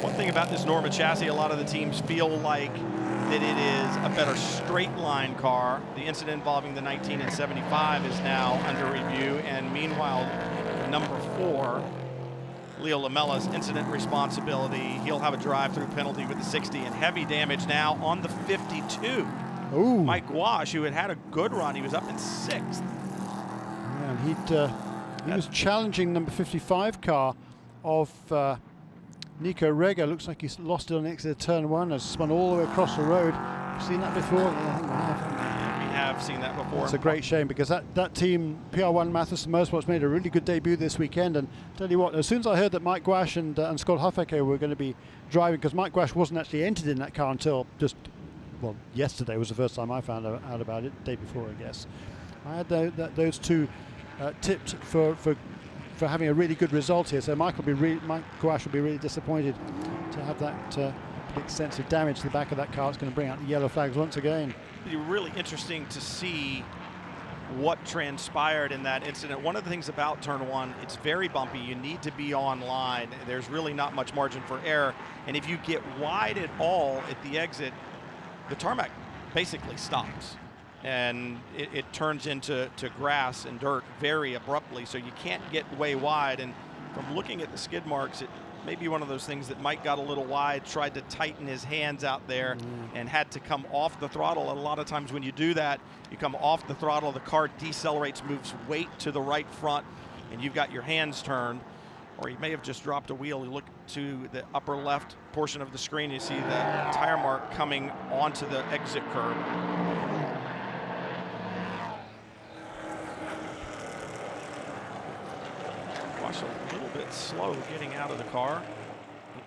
One thing about this Norma chassis, a lot of the teams feel like that it is a better straight line car. The incident involving the 19 and 75 is now under review, and meanwhile, number 4, Leo Lamelas, incident responsibility. He'll have a drive-through penalty with the 60, and heavy damage now on the 52. Ooh. Mike Gouache, who had had a good run, he was up in 6th. Yeah, and he was challenging number 55 car of Nico Rega. Looks like he's lost it on exit of turn 1, has spun all the way across the road. Seen that before? Yeah, I think we have. We have seen that before. It's a great shame, because that team, PR1 Matheson Motorsports, made a really good debut this weekend. And tell you what, as soon as I heard that Mike Gouache and Scott Huffecke were going to be driving, because Mike Gouache wasn't actually entered in that car until just, yesterday was the first time I found out about it, the day before, I guess. I had those 2 tipped for having a really good result here. So Mike Gouache will be really disappointed to have that extensive damage to the back of that car. It's going to bring out the yellow flags once again. It'll be really interesting to see what transpired in that incident. One of the things about turn one, it's very bumpy. You need to be on line. There's really not much margin for error. And if you get wide at all at the exit, the tarmac basically stops. And it turns into grass and dirt very abruptly, so you can't get way wide. And from looking at the skid marks, it may be one of those things that Mike got a little wide, tried to tighten his hands out there, and had to come off the throttle. And a lot of times when you do that, you come off the throttle, the car decelerates, moves weight to the right front, and you've got your hands turned. Or you may have just dropped a wheel. You look to the upper left portion of the screen, you see the tire mark coming onto the exit curb. A little bit slow getting out of the car.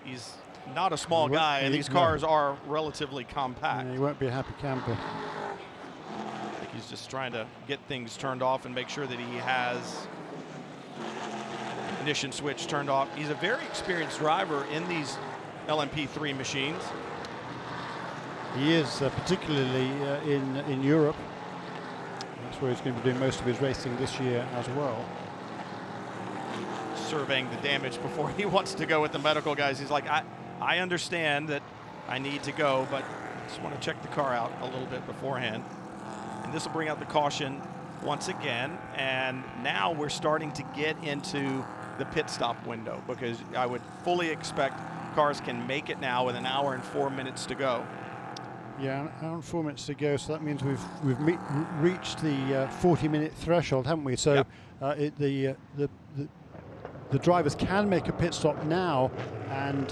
He's not a small guy, and these cars are relatively compact. Yeah, he won't be a happy camper. I think he's just trying to get things turned off and make sure that he has ignition switch turned off. He's a very experienced driver in these LMP3 machines. He is, particularly in Europe. That's where he's going to be doing most of his racing this year as well. Surveying the damage before he wants to go with the medical guys. He's like, I understand that I need to go, but I just want to check the car out a little bit beforehand. And this will bring out the caution once again. And now we're starting to get into the pit stop window, because I would fully expect cars can make it now with an hour and 4 minutes to go. Yeah, an hour and 4 minutes to go. So that means we've reached the 40-minute threshold, haven't we? So yep. The drivers can make a pit stop now and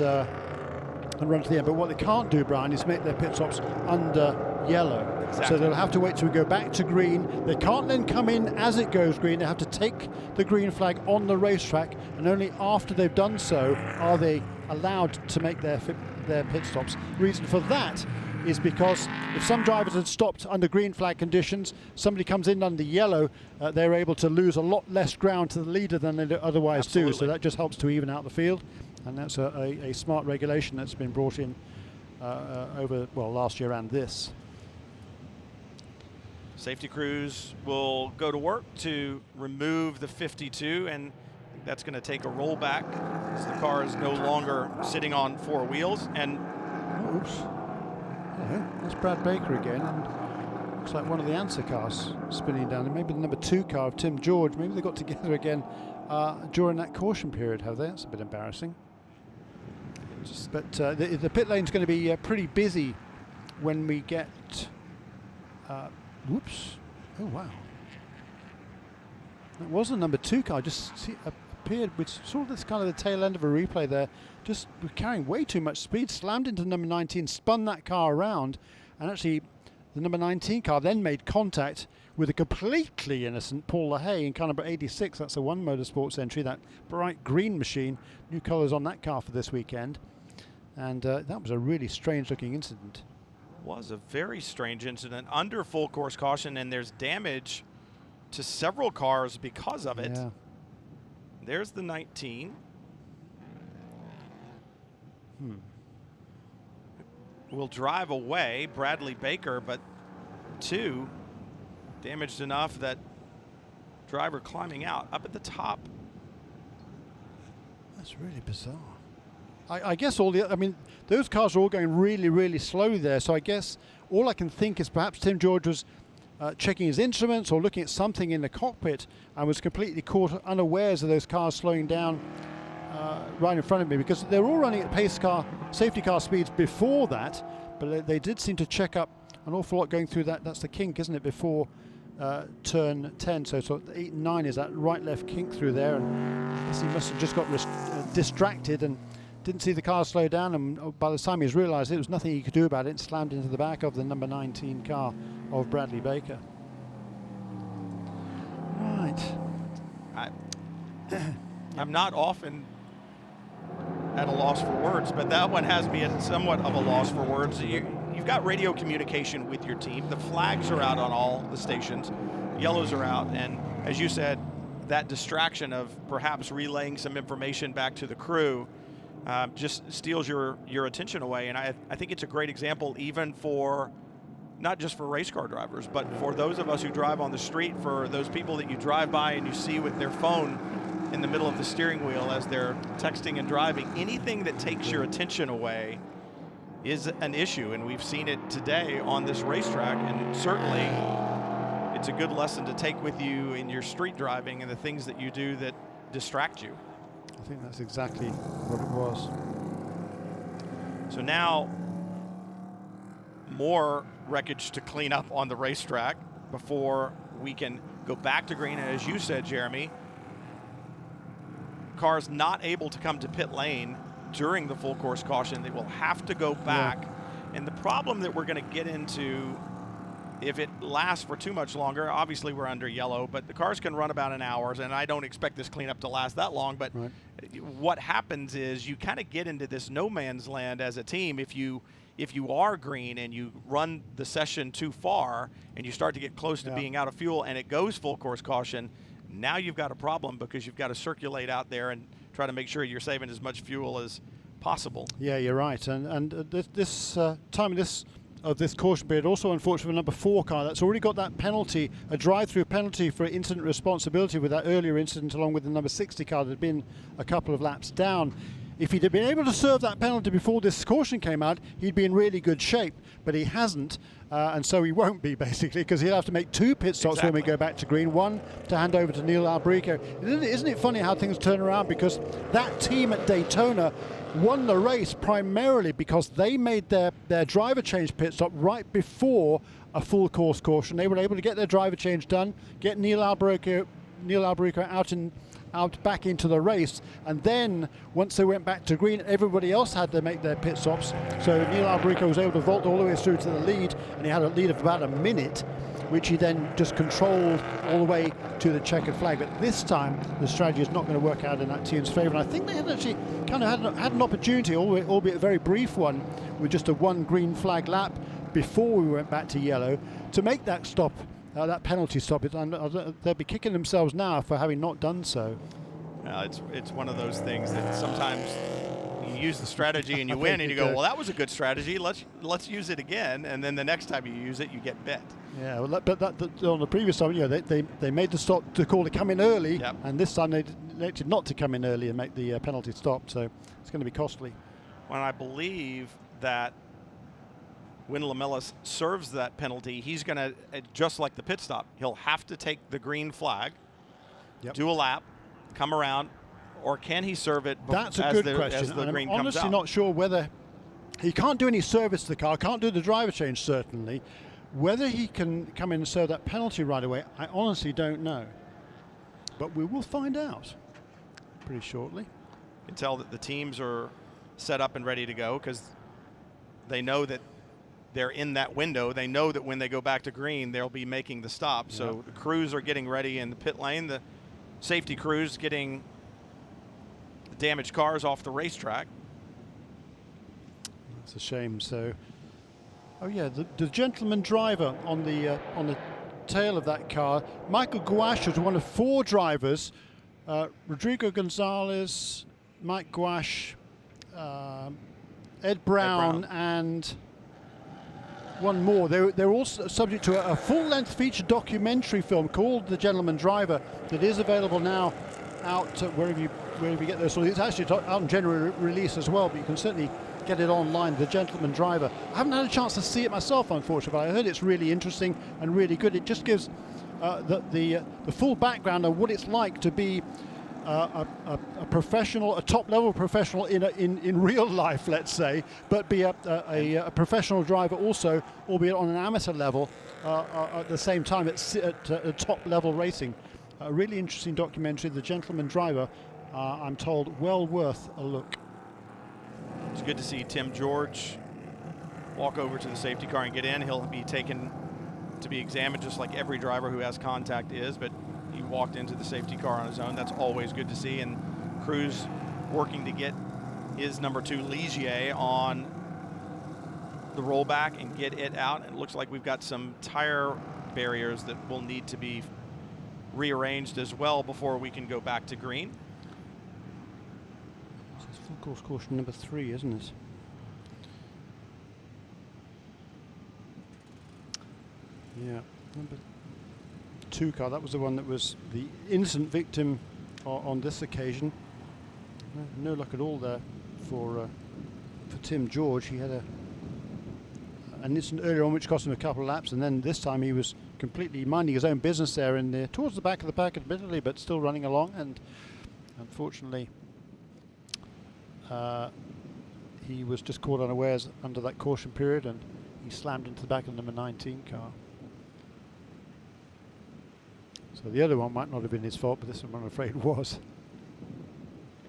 run to the end. But what they can't do, Brian, is make their pit stops under yellow. Exactly. So they'll have to wait till we go back to green. They can't then come in as it goes green. They have to take the green flag on the racetrack, and only after they've done so are they allowed to make their pit stops. The reason for that is because if some drivers had stopped under green flag conditions, somebody comes in under yellow, they're able to lose a lot less ground to the leader than they otherwise Absolutely. do. So that just helps to even out the field, and that's a smart regulation that's been brought in over last year and this. Safety crews will go to work to remove the 52, and that's going to take a rollback as the car is no longer sitting on four wheels. And oops. Yeah, that's Brad Baker again, and looks like one of the IMSA cars spinning down. And maybe the number 2 car of Tim George. Maybe they got together again during that caution period, have they? That's a bit embarrassing. But the pit lane's going to be pretty busy when we get. Whoops! Oh wow! That was a number 2 car. Just appeared with sort of this kind of the tail end of a replay there. Just carrying way too much speed, slammed into number 19, spun that car around, and actually the number 19 car then made contact with a completely innocent Paul LaHaye in car number 86. That's a One Motorsports entry, that bright green machine. New colours on that car for this weekend. And that was a really strange looking incident. Was a very strange incident under full course caution, and there's damage to several cars because of it. Yeah. There's the 19. Will drive away, Bradley Baker, but 2 damaged enough that driver climbing out up at the top. That's really bizarre. I guess those cars are all going really, really slowly there. So I guess all I can think is perhaps Tim George was checking his instruments or looking at something in the cockpit and was completely caught unawares of those cars slowing down right in front of me, because they were all running at safety car speeds before that, but they did seem to check up an awful lot going through that. That's the kink, isn't it, before turn 10. So 8 and 9 is that right-left kink through there, and I guess he must have just got distracted and didn't see the car slow down, and by the time he's realised it was nothing he could do about it, and slammed into the back of the number 19 car of Bradley Baker. Right. I'm not often at a loss for words, but that one has me at somewhat of a loss for words. You've got radio communication with your team. The flags are out on all the stations. Yellows are out, and as you said, that distraction of perhaps relaying some information back to the crew just steals your attention away. And I think it's a great example even for not just for race car drivers, but for those of us who drive on the street, for those people that you drive by and you see with their phone in the middle of the steering wheel as they're texting and driving. Anything that takes your attention away is an issue, and we've seen it today on this racetrack, and certainly it's a good lesson to take with you in your street driving and the things that you do that distract you. I think that's exactly what it was. So now more wreckage to clean up on the racetrack before we can go back to green. And as you said, Jeremy, cars not able to come to pit lane during the full course caution, they will have to go back. Yeah. And the problem that we're going to get into, if it lasts for too much longer, obviously we're under yellow, but the cars can run about an hour, and I don't expect this cleanup to last that long. But what happens is you kind of get into this no man's land as a team if you are green and you run the session too far and you start to get close to being out of fuel and it goes full course caution. Now you've got a problem because you've got to circulate out there and try to make sure you're saving as much fuel as possible. Yeah, you're right. And this time of this caution period, also unfortunately for number 4 car, that's already got that penalty, a drive-through penalty for incident responsibility with that earlier incident, along with the number 60 car that had been a couple of laps down. If he'd have been able to serve that penalty before this caution came out, he'd be in really good shape, but he hasn't, and so he won't be, basically, because he'll have to make 2 pit stops when we go back to green, one to hand over to Neil Alberico. Isn't it funny how things turn around, because that team at Daytona won the race primarily because they made their driver change pit stop right before a full course caution. They were able to get their driver change done, get Neil Alberico out back into the race, and then once they went back to green, everybody else had to make their pit stops. So Neil Alberico was able to vault all the way through to the lead, and he had a lead of about a minute, which he then just controlled all the way to the checkered flag. But this time the strategy is not going to work out in that team's favour, and I think they had actually kind of had an opportunity, albeit a very brief one, with just a 1 green flag lap before we went back to yellow, to make that stop. That penalty stop, they'll be kicking themselves now for having not done so. It's one of those things that sometimes you use the strategy and you win, and you go, well, that was a good strategy. Let's use it again, and then the next time you use it, you get bit. Yeah, well, but on the previous time, they made the stop to call to come in early, and this time they elected not to come in early and make the penalty stop. So it's going to be costly. Well, I believe that when Lamellis serves that penalty, he's going to, just like the pit stop, he'll have to take the green flag, do a lap, come around, or can he serve it That's a good question. I'm honestly not sure whether he can't do any service to the car, can't do the driver change certainly. Whether he can come in and serve that penalty right away, I honestly don't know. But we will find out pretty shortly. You can tell that the teams are set up and ready to go because they know that they're in that window. They know that when they go back to green, they'll be making the stop. So the crews are getting ready in the pit lane. The safety crews getting the damaged cars off the racetrack. That's a shame. So, oh yeah, the gentleman driver on the tail of that car, Michael Gouache, was one of 4 drivers. Rodrigo Gonzalez, Mike Gouache, Ed Brown, and one more. They're all subject to a full-length feature documentary film called The Gentleman Driver that is available now out wherever you get those. So it's actually out on general release as well, but you can certainly get it online, The Gentleman Driver. I haven't had a chance to see it myself, unfortunately, but I heard it's really interesting and really good. It just gives the full background of what it's like to be a professional, a top-level professional in real life, let's say, but be a professional driver also, albeit on an amateur level, at the same time at top-level racing. A really interesting documentary, The Gentleman Driver. I'm told well worth a look. It's good to see Tim George walk over to the safety car and get in. He'll be taken to be examined just like every driver who has contact is, but he walked into the safety car on his own. That's always good to see. And Cruz working to get his number 2 Ligier on the rollback and get it out. And it looks like we've got some tire barriers that will need to be rearranged as well before we can go back to green. This is full course caution number 3, isn't it? Yeah, number 2 car, that was the one that was the innocent victim on this occasion. No luck at all there for Tim George. He had an incident earlier on which cost him a couple of laps, and then this time he was completely minding his own business there towards the back of the pack admittedly, but still running along, and unfortunately he was just caught unawares under that caution period, and he slammed into the back of the number 19 car. So the other one might not have been his fault, but this one I'm afraid was.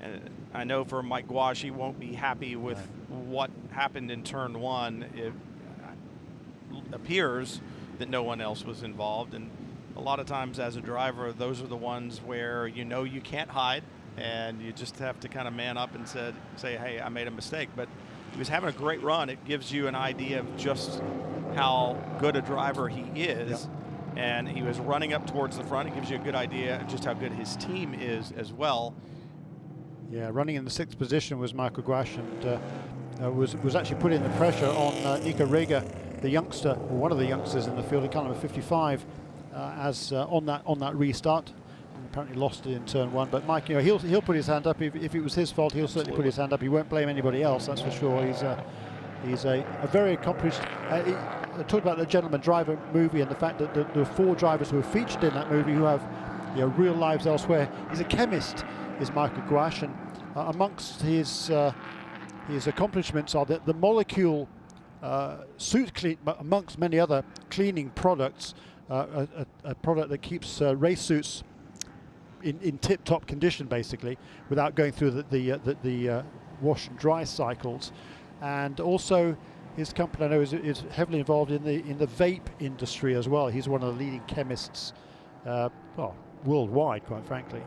And I know for Mike Gouache, he won't be happy with what happened in turn 1. It appears that no one else was involved, and a lot of times as a driver, those are the ones where you know you can't hide, and you just have to kind of man up and say, hey, I made a mistake. But he was having a great run. It gives you an idea of just how good a driver he is. Yep. And he was running up towards the front. It gives you a good idea of just how good his team is as well. Yeah, running in the 6th position was Michael Gouache, and was actually putting the pressure on Nico Rega, the youngster, or one of the youngsters in the field, in car number 55, on that restart. And apparently lost it in turn 1. But Mike, he'll put his hand up if it was his fault. He'll certainly put his hand up. He won't blame anybody else. That's for sure. He's a very accomplished. I talked about the Gentleman Driver movie and the fact that there are 4 drivers who are featured in that movie who have real lives elsewhere. He's a chemist, is Michael Gouache, and amongst his accomplishments are the molecule suit clean, amongst many other cleaning products, a product that keeps race suits in tip-top condition, basically, without going through the wash and dry cycles. And also, his company, I know, is heavily involved in the vape industry as well. He's one of the leading chemists, worldwide, quite frankly.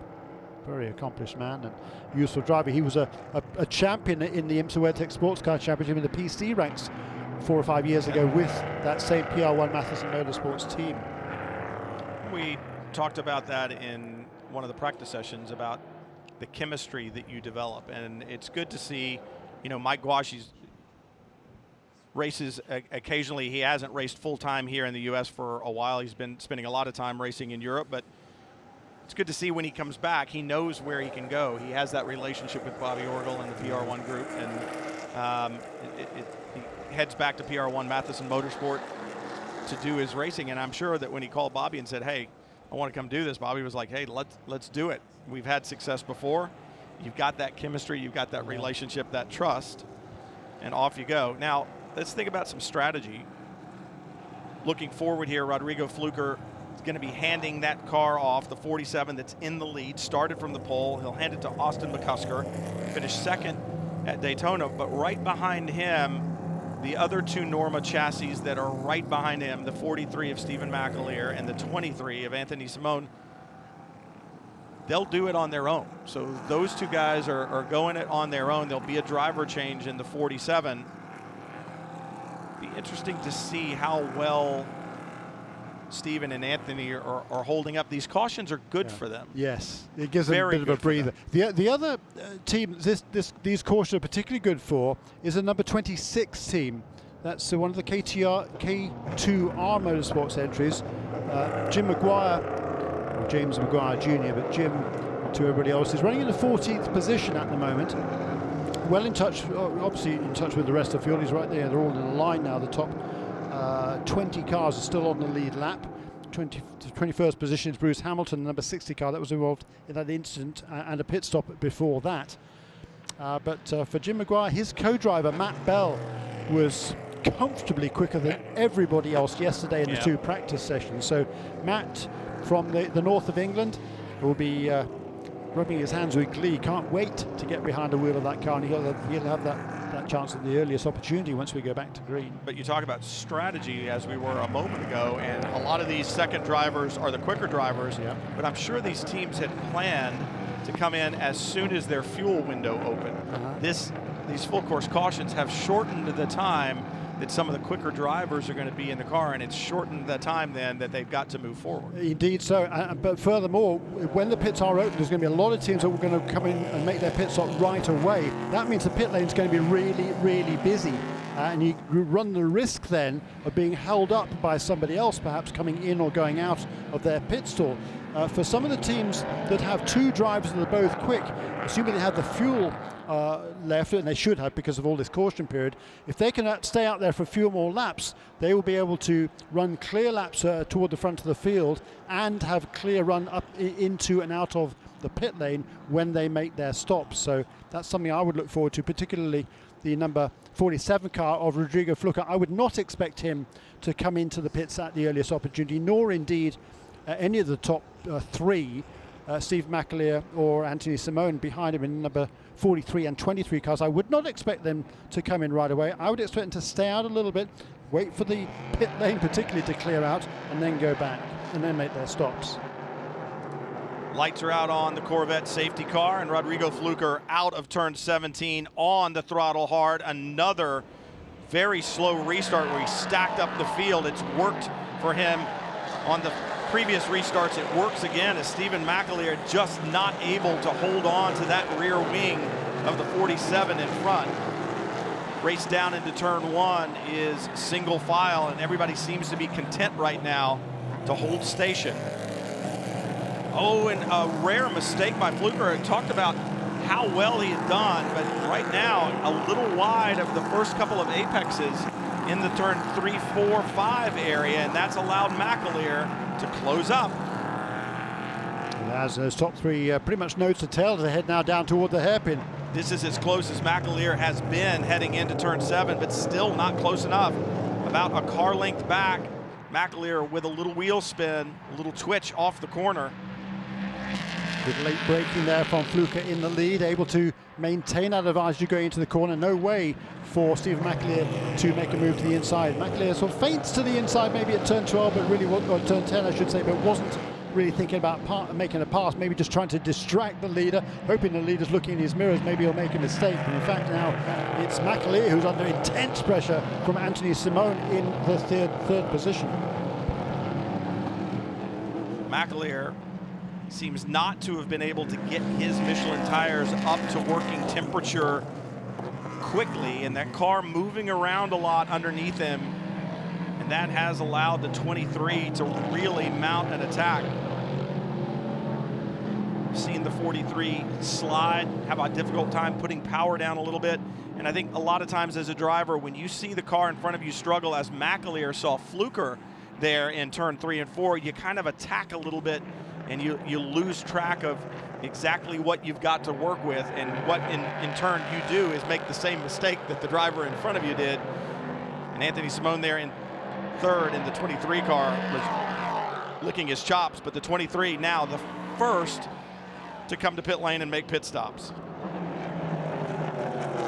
Very accomplished man and useful driver. He was a champion in the IMSA WeatherTech Sports Car Championship in the PC ranks 4 or 5 years ago with that same PR1 Matheson Motorsports team. We talked about that in one of the practice sessions about the chemistry that you develop, and it's good to see, Mike Gouache's races occasionally. He hasn't raced full-time here in the U.S. for a while. He's been spending a lot of time racing in Europe, but it's good to see when he comes back, he knows where he can go. He has that relationship with Bobby Orgel and the PR1 group, and he heads back to PR1 Matheson Motorsport to do his racing. And I'm sure that when he called Bobby and said, hey, I want to come do this, Bobby was like, hey, let's do it. We've had success before. You've got that chemistry, you've got that relationship, that trust, and off you go. Now, let's think about some strategy. Looking forward here, Rodrigo Fluker is going to be handing that car off, the 47 that's in the lead, started from the pole. He'll hand it to Austin McCusker, finished second at Daytona, but right behind him, the other 2 Norma chassis that are right behind him, the 43 of Stephen McAleer and the 23 of Anthony Simone, they'll do it on their own. So those 2 guys are going it on their own. There'll be a driver change in the 47. Be interesting to see how well Stephen and Anthony are holding up. These cautions are good for them. Yes, it gives them a bit of a breather. The other team these cautions are particularly good for is a number 26 team. That's one of the K2R Motorsports entries. Jim Maguire, or James Maguire Jr., but Jim to everybody else, is running in the 14th position at the moment. Well in touch, obviously in touch with the rest of the field. He's right there. They're all in a line now. The top 20 cars are still on the lead lap. 21st position is Bruce Hamilton, the number 60 car that was involved in that incident, and a pit stop before that. But for Jim Maguire, his co-driver Matt Bell was comfortably quicker than everybody else yesterday in the 2 practice sessions. So Matt from the north of England will be rubbing his hands with glee. Can't wait to get behind the wheel of that car, and he'll have that chance at the earliest opportunity once we go back to green. But you talk about strategy, as we were a moment ago, and a lot of these second drivers are the quicker drivers, but I'm sure these teams had planned to come in as soon as their fuel window opened. These full course cautions have shortened the time that some of the quicker drivers are going to be in the car, and it's shortened the time then that they've got to move forward. Indeed so, but furthermore, when the pits are open, there's going to be a lot of teams that are going to come in and make their pit stop right away. That means the pit lane is going to be really, really busy. and you run the risk then of being held up by somebody else, perhaps coming in or going out of their pit stall. For some of the teams that have two drivers that are both quick, assuming they have the fuel left, and they should have because of all this caution period, if they can stay out there for a few more laps, they will be able to run clear laps toward the front of the field and have clear run up into and out of the pit lane when they make their stops. So that's something I would look forward to, particularly the number 47 car of Rodrigo Fluker. I would not expect him to come into the pits at the earliest opportunity, nor indeed any of the top three, Steve McAleer or Anthony Simone behind him in number 43 and 23 cars. I would not expect them to come in right away. I would expect them to stay out a little bit, wait for the pit lane particularly to clear out, and then go back and then make their stops. Lights are out on the Corvette safety car, and Rodrigo Fluker out of turn 17 on the throttle hard. Another very slow restart where he stacked up the field. It's worked for him on the previous restarts. It works again as Stephen McAleer just not able to hold on to that rear wing of the 47 in front. Race down into turn 1 is single file, and everybody seems to be content right now to hold station. Oh, and a rare mistake by Fluker. I talked about how well he had done, but right now a little wide of the first couple of apexes in the turn 3, 4, 5 area, and that's allowed McAleer to close up. And as those top three pretty much nose to tail as they head now down toward the hairpin. This is as close as McAleer has been heading into turn 7, but still not close enough. About a car length back. McAleer with a little wheel spin, a little twitch off the corner. Good late braking there from Fluker in the lead, able to maintain that advantage going into the corner. No way for Stephen McAleer to make a move to the inside. McAleer sort of feints to the inside maybe at turn 12, but really, or turn 10 I should say, but wasn't really thinking about making a pass, maybe just trying to distract the leader, hoping the leader's looking in his mirrors, maybe he'll make a mistake. But in fact now it's McAleer who's under intense pressure from Anthony Simone in the third position. McAleer seems not to have been able to get his Michelin tires up to working temperature quickly, and that car moving around a lot underneath him, and that has allowed the 23 to really mount an attack. Seen the 43 slide, have a difficult time putting power down a little bit, and I think a lot of times as a driver, when you see the car in front of you struggle, as McAleer saw Fluker there in turn 3 and 4, you kind of attack a little bit, and you lose track of exactly what you've got to work with, and what in turn you do is make the same mistake that the driver in front of you did. And Anthony Simone there in third in the 23 car was licking his chops, but the 23 now the first to come to pit lane and make pit stops.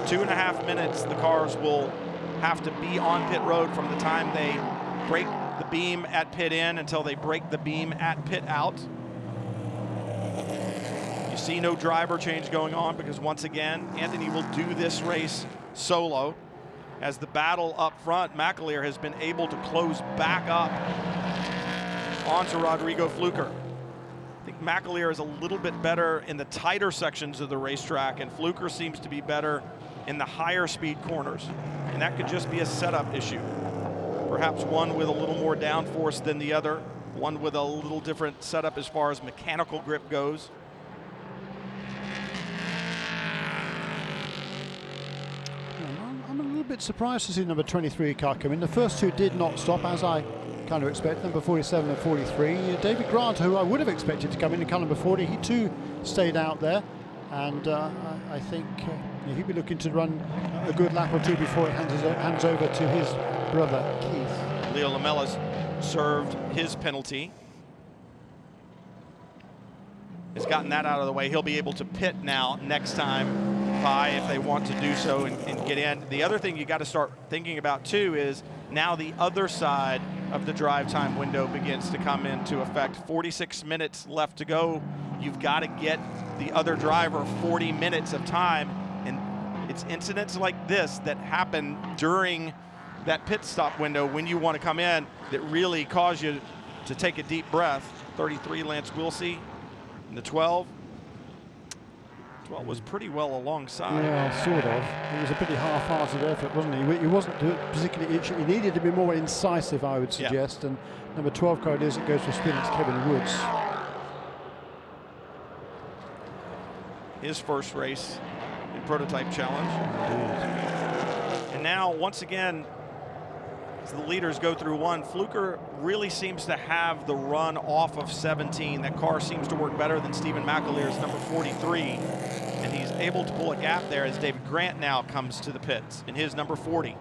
2.5 minutes the cars will have to be on pit road from the time they break the beam at pit in until they break the beam at pit out. You see no driver change going on because once again, Anthony will do this race solo. As the battle up front, McAleer has been able to close back up onto Rodrigo Fluker. I think McAleer is a little bit better in the tighter sections of the racetrack, and Fluker seems to be better in the higher speed corners. And that could just be a setup issue. Perhaps one with a little more downforce than the other, one with a little different setup as far as mechanical grip goes. I'm a little bit surprised to see number 23 car come in. The first two did not stop, as I kind of expected, number 47 and 43. David Grant, who I would have expected to come in car number 40, he too stayed out there. And I think he'll be looking to run a good lap or two before it hands over to his brother, Keith. Leo Lamella's served his penalty. Has gotten that out of the way. He'll be able to pit now next time by if they want to do so and get in. The other thing you got to start thinking about too is now the other side of the drive time window begins to come into effect. 46 minutes left to go. You've got to get the other driver 40 minutes of time, and it's incidents like this that happen during that pit stop window when you want to come in that really cause you to take a deep breath. 33 Lance Wilsey in the 12. Well, was pretty well alongside. Yeah, sort of. It was a pretty half-hearted effort, wasn't he? He wasn't particularly itchy. He needed to be more incisive, I would suggest. And number 12 card is it goes for spin. It's Kevin Woods. His first race in Prototype Challenge. And now, once again, as the leaders go through one, Fluker really seems to have the run off of 17. That car seems to work better than Stephen McAleer's number 43. And he's able to pull a gap there as David Grant now comes to the pits in his number 40. You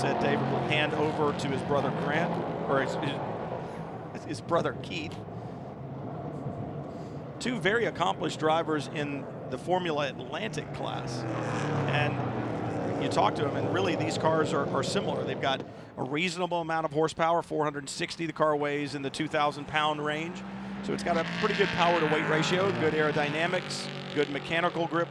said David will hand over to his brother Grant, or his brother Keith. Two very accomplished drivers in the Formula Atlantic class. And you talk to them, and really these cars are similar. They've got a reasonable amount of horsepower, 460 the car weighs in the 2,000 pound range. So it's got a pretty good power to weight ratio, good aerodynamics, good mechanical grip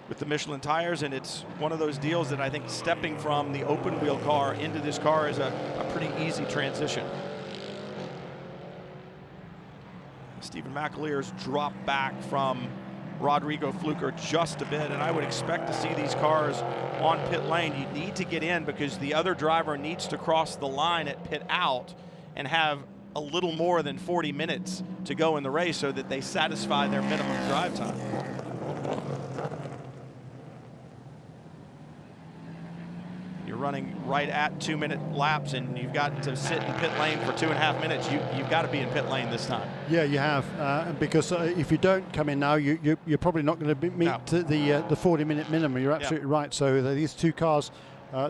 with the Michelin tires, and it's one of those deals that I think stepping from the open wheel car into this car is a pretty easy transition. Stephen McAleer's dropped back from Rodrigo Fluker just a bit, and I would expect to see these cars on pit lane. You need to get in because the other driver needs to cross the line at pit out and have a little more than 40 minutes to go in the race so that they satisfy their minimum drive time. You're running right at 2-minute laps, and you've got to sit in pit lane for 2.5 minutes. You've got to be in pit lane this time. Yeah, you have, because if you don't come in now, you're probably not going to meet the 40-minute minimum. You're absolutely right. So these two cars,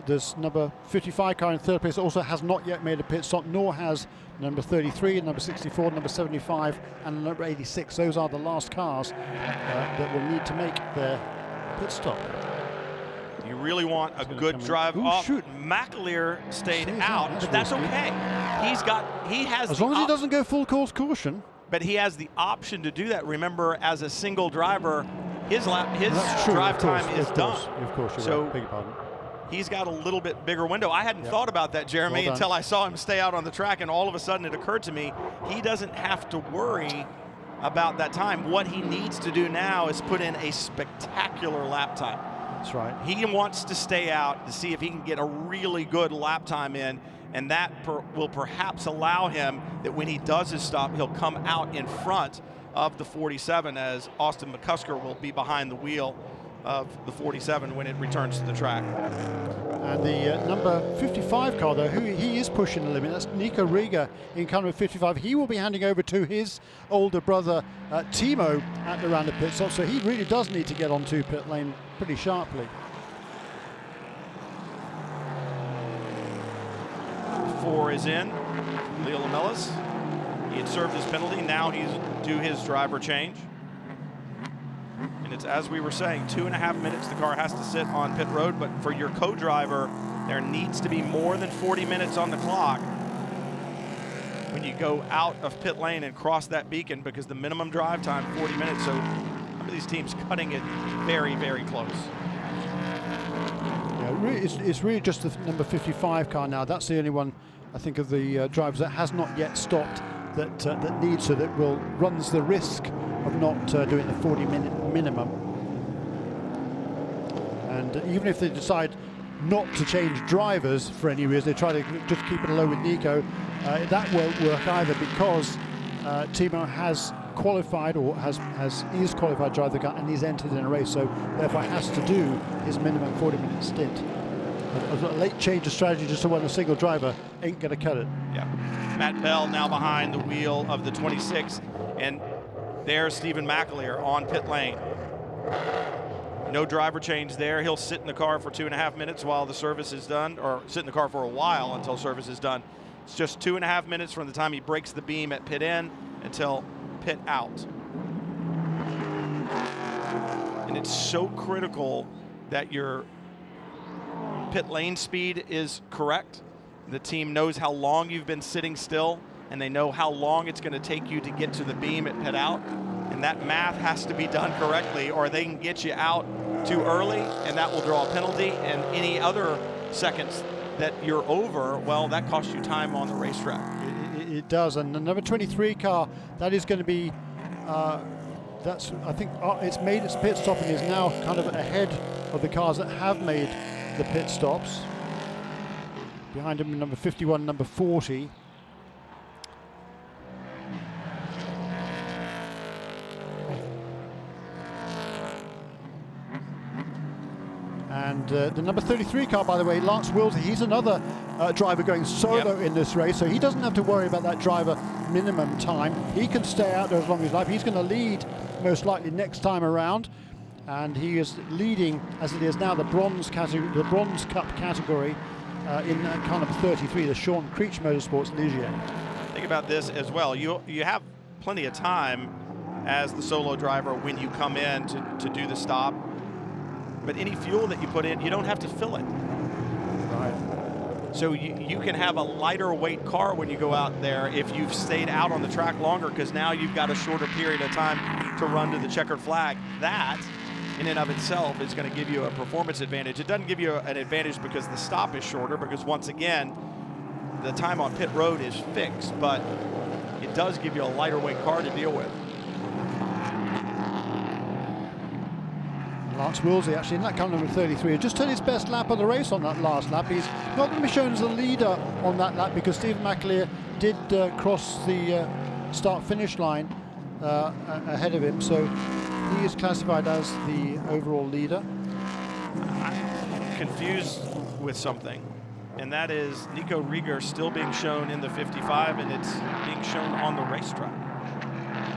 there's number 55 car in third place, also has not yet made a pit stop, nor has number 33, number 64, number 75, and number 86. Those are the last cars that will need to make their pit stop. You really want a good drive off. Shoot. McAleer stayed out, but that's okay. He has as long as he doesn't go full course caution. But he has the option to do that. Remember, as a single driver, his drive time is done. Of course, you're right. Beg your pardon. He's got a little bit bigger window. I hadn't thought about that, Jeremy, until I saw him stay out on the track, and all of a sudden it occurred to me he doesn't have to worry about that time. What he needs to do now is put in a spectacular lap time. That's right. He wants to stay out to see if he can get a really good lap time in, and that will perhaps allow him that when he does his stop, he'll come out in front of the 47 as Austin McCusker will be behind the wheel of the 47 when it returns to the track. And the number 55 car, though, he is pushing the limit. That's Nico Riga in car number 55. He will be handing over to his older brother, Timo, at the round of pit stop. So he really does need to get onto pit lane pretty sharply. 4 is in. Leo Lamelas. He had served his penalty. Now he's due his driver change. And it's, as we were saying, 2.5 minutes the car has to sit on pit road, but for your co-driver, there needs to be more than 40 minutes on the clock when you go out of pit lane and cross that beacon, because the minimum drive time, 40 minutes, so some of these teams cutting it very, very close. Yeah, it's really just the number 55 car now. That's the only one, I think, of the drivers that has not yet stopped that needs to, that runs the risk of not doing the 40-minute minimum. And even if they decide not to change drivers for any reason, they try to just keep it low with Nico, that won't work either, because Timo has qualified, or is qualified to drive the car, and he's entered in a race, so therefore has to do his minimum 40-minute stint. A late change of strategy just to run a single driver ain't going to cut it. Yeah. Matt Bell now behind the wheel of the 26, and there's Stephen McAleer on pit lane. No driver change there. He'll sit in the car for 2.5 minutes while the service is done, or sit in the car for a while until service is done. It's just 2.5 minutes from the time he breaks the beam at pit in until pit out. And it's so critical that your pit lane speed is correct. The team knows how long you've been sitting still, and they know how long it's going to take you to get to the beam at pit out. And that math has to be done correctly, or they can get you out too early, and that will draw a penalty. And any other seconds that you're over, well, that costs you time on the racetrack. It does, and the number 23 car, that is going to be, that's, I think, it's made its pit stop and is now kind of ahead of the cars that have made the pit stops. Behind him, number 51, number 40. And the number 33 car, by the way, Lance Wilson, he's another driver going solo in this race, so he doesn't have to worry about that driver minimum time. He can stay out there as long as he likes. He's going to lead most likely next time around, and he is leading, as it is now, the bronze category, the Bronze Cup category in car number 33, the Sean Creech Motorsports Ligier. Think about this as well. You have plenty of time as the solo driver when you come in to do the stop. But any fuel that you put in, you don't have to fill it. Right. So you can have a lighter weight car when you go out there if you've stayed out on the track longer, because now you've got a shorter period of time to run to the checkered flag. That, in and of itself, is going to give you a performance advantage. It doesn't give you an advantage because the stop is shorter, because once again, the time on pit road is fixed, but it does give you a lighter weight car to deal with. Lance Wilson, actually, in that car number 33, had just had his best lap of the race on that last lap. He's not going to be shown as a leader on that lap because Stephen McAleer did cross the start-finish line ahead of him, so he is classified as the overall leader. I'm confused with something, and that is Nico Rieger still being shown in the 55, and it's being shown on the racetrack.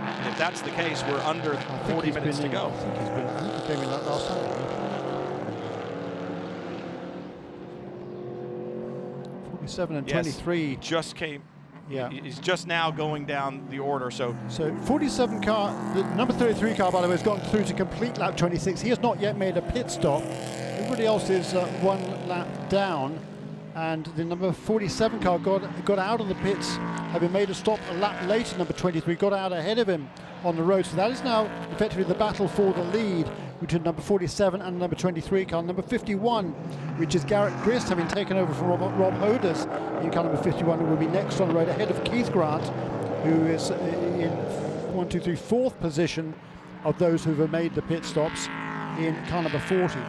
And if that's the case, we're under 40 minutes to go. I think he came in that last time. 47 and 23. Just came. Yeah. He's just now going down the order. So 47 car, the number 33 car, by the way, has gone through to complete lap 26. He has not yet made a pit stop. Everybody else is one lap down. And the number 47 car got out of the pits, having made a stop a lap later. Number 23 got out ahead of him on the road. So that is now effectively the battle for the lead between number 47 and number 23 car. Number 51, which is Garrett Grist, having taken over from Rob Hoders in car number 51, who will be next on the road ahead of Keith Grant, who is in 4th position of those who have made the pit stops in car number 40.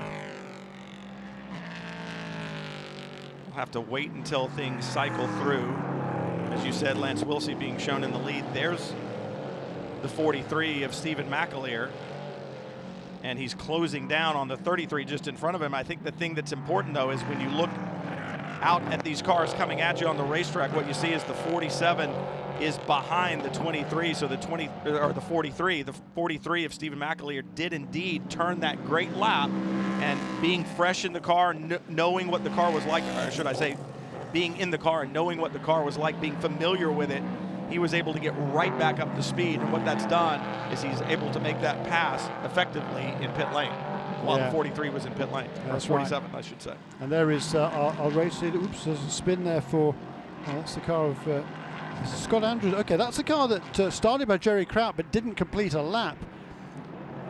we'll have to wait until things cycle through. As you said, Lance Wilson being shown in the lead. There's the 43 of Stephen McAleer, and he's closing down on the 33 just in front of him. I think the thing that's important, though, is when you look out at these cars coming at you on the racetrack, what you see is the 47 is behind the 23, so the 43 of Stephen McAleer did indeed turn that great lap, and being fresh in the car, knowing what the car was like, or should I say, being in the car and knowing what the car was like, being familiar with it, he was able to get right back up to speed. And what that's done is he's able to make that pass effectively in pit lane, while the 43 was in pit lane, or 47, right. I should say. And there is our race leader. Oops, there's a spin there for, that's the car of Scott Andrews. Okay, that's a car that started by Jerry Kraut but didn't complete a lap.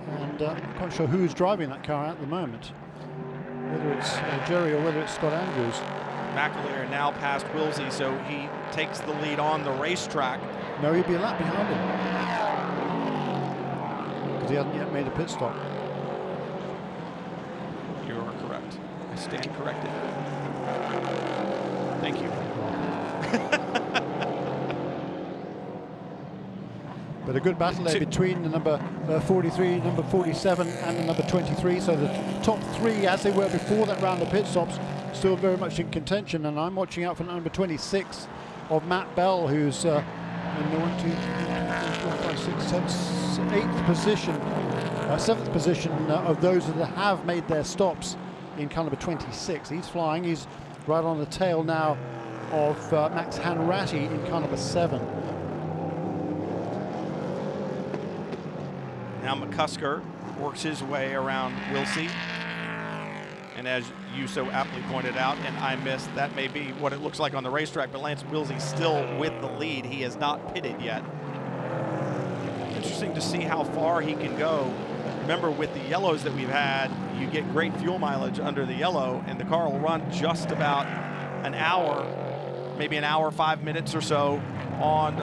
And I'm quite sure who's driving that car at the moment, whether it's Jerry or whether it's Scott Andrews. McAleer now past Wilsey, so he takes the lead on the racetrack. No, he'll be a lap behind him because he hasn't yet made a pit stop. You are correct. I stand corrected. Thank you. But a good battle there between the number 43, number 47 and the number 23. So the top three, as they were before that round of pit stops, still very much in contention. And I'm watching out for number 26 of Matt Bell, who's in the 8th position, 7th position of those that have made their stops in car number 26. He's flying. He's right on the tail now of Max Hanratty in car number 7. Now McCusker works his way around Wilsey. And as you so aptly pointed out, and I missed, that may be what it looks like on the racetrack, but Lance Wilsey's still with the lead. He has not pitted yet. Interesting to see how far he can go. Remember, with the yellows that we've had, you get great fuel mileage under the yellow, and the car will run just about an hour, maybe an hour, 5 minutes or so on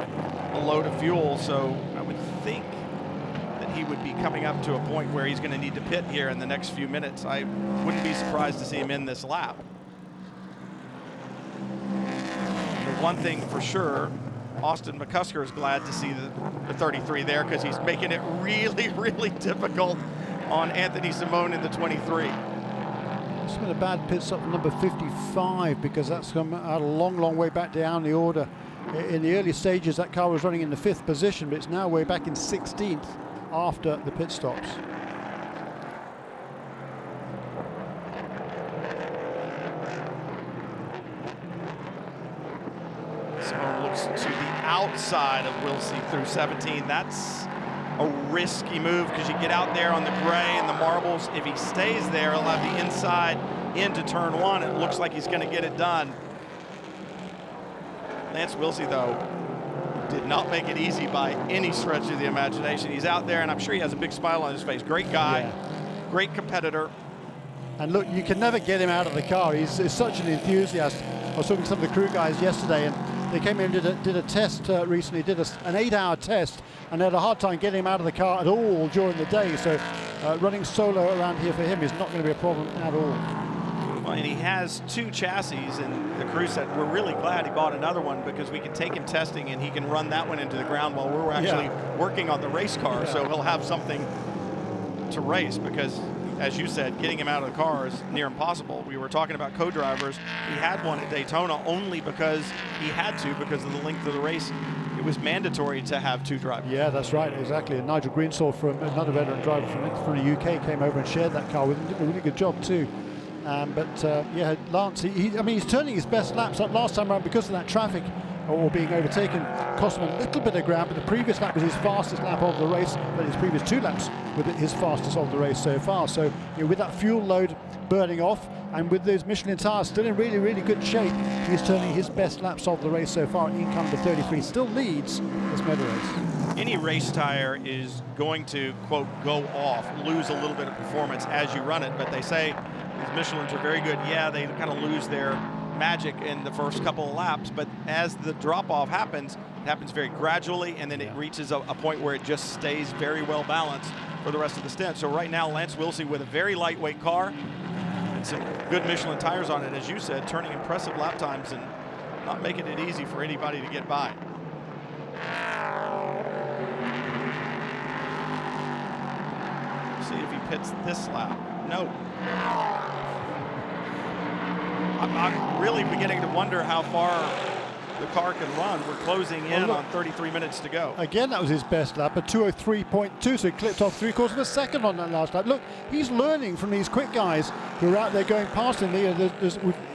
a load of fuel, so I would think that he would be coming up to a point where he's going to need to pit here in the next few minutes. I wouldn't be surprised to see him in this lap. The one thing for sure, Austin McCusker is glad to see the 33 there, because he's making it really, really difficult on Anthony Simone in the 23. It's been a bad pit stop for number 55, because that's come out a long, long way back down the order. In the early stages, that car was running in the 5th position, but it's now way back in 16th after the pit stops. Simone looks to the outside of Wilsey through 17. That's a risky move, because you get out there on the gray and the marbles. If he stays there, he'll have the inside into turn 1. It looks like he's going to get it done. Lance Wilsey, though, did not make it easy by any stretch of the imagination. He's out there, and I'm sure he has a big smile on his face. Great guy, great competitor. And look, you can never get him out of the car. He's such an enthusiast. I was talking to some of the crew guys yesterday, and they came in and did a test recently, did an 8-hour test, and they had a hard time getting him out of the car at all during the day. So running solo around here for him is not going to be a problem at all. Well, and he has 2 chassis, and the crew said, we're really glad he bought another one, because we can take him testing and he can run that one into the ground while we're actually working on the race car. So he'll have something to race, because as you said, getting him out of the car is near impossible. We were talking about co-drivers. He had one at Daytona only because he had to, because of the length of the race. It was mandatory to have 2 drivers. Yeah, that's right, exactly. And Nigel Greensaw, from another veteran driver from the UK, came over and shared that car with a really good job too. Yeah, Lance, I mean, he's turning his best laps up last time around because of that traffic or being overtaken. Cost him a little bit of ground, but the previous lap was his fastest lap of the race, but his previous 2 laps were his fastest of the race so far. So with that fuel load burning off, and with those Michelin tires still in really, really good shape, he's turning his best laps of the race so far. In number 33 still leads this medal race. Any race tire is going to, quote, go off, lose a little bit of performance as you run it, but they say these Michelins are very good. Yeah, they kind of lose their magic in the first couple of laps, but as the drop-off happens, it happens very gradually, and then it reaches a point where it just stays very well balanced for the rest of the stint. So right now, Lance Wilsey with a very lightweight car and some good Michelin tires on it, as you said, turning impressive lap times and not making it easy for anybody to get by. See if he pits this lap. No. I'm really beginning to wonder how far the car can run. We're closing in on 33 minutes to go. Again, that was his best lap, a 2:03.2, so he clipped off 3/4 of a second on that last lap. Look, he's learning from these quick guys who are out there going past him.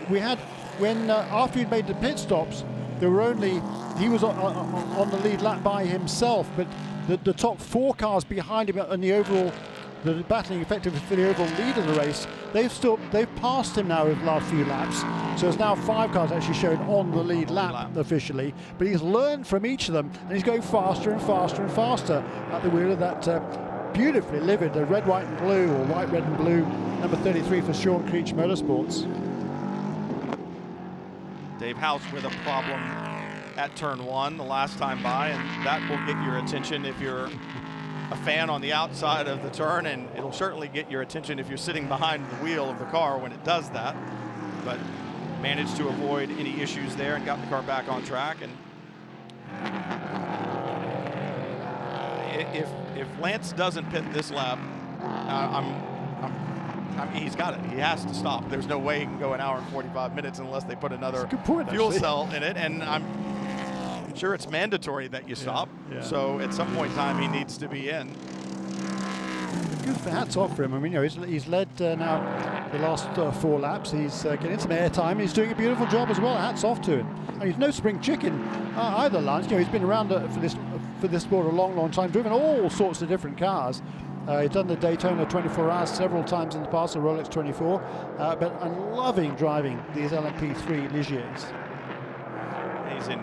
We had, when after he'd made the pit stops, he was on the lead lap by himself, but the top 4 cars behind him in the overall, the battling effectively for the overall lead of the race, they've passed him now over the last few laps. So there's now 5 cars actually shown on the lead lap officially, but he's learned from each of them, and he's going faster and faster and faster at the wheel of that beautifully livid, the red, white and blue, or white, red and blue, number 33 for Sean Creech Motorsports. Dave House with a problem at turn 1 the last time by, and that will get your attention if you're a fan on the outside of the turn, and it'll certainly get your attention if you're sitting behind the wheel of the car when it does that. But managed to avoid any issues there and got the car back on track. And if Lance doesn't pit this lap, I mean, he's got it. He has to stop. There's no way he can go an hour and 45 minutes unless they put another fuel cell in it. And I'm sure it's mandatory that you stop. So at some point in time, he needs to be in. Good, hats off for him. I mean, he's led now the last 4 laps. He's getting some air time. He's doing a beautiful job as well. Hats off to him. And he's no spring chicken either, Lance. He's been around for this sport a long, long time, driven all sorts of different cars. He's done the Daytona 24 hours several times in the past, the Rolex 24, but I'm loving driving these LMP3 Ligiers. He's in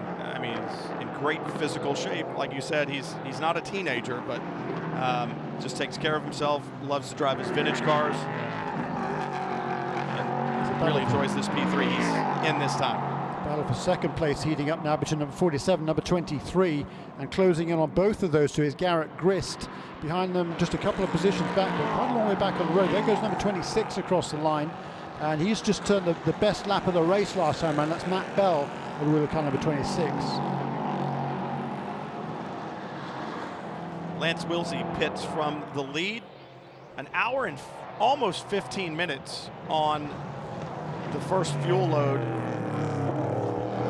great physical shape. Like you said, he's not a teenager, but just takes care of himself, loves to drive his vintage cars, and really enjoys this P3 he's in this time. Battle for second place heating up now between number 47, number 23, and closing in on both of those two is Garrett Grist. Behind them, just a couple of positions back, but quite a long way back on the road. There goes number 26 across the line, and he's just turned the best lap of the race last time around. That's Matt Bell with car number 26. Lance Wilsey pits from the lead. An hour and almost 15 minutes on the first fuel load.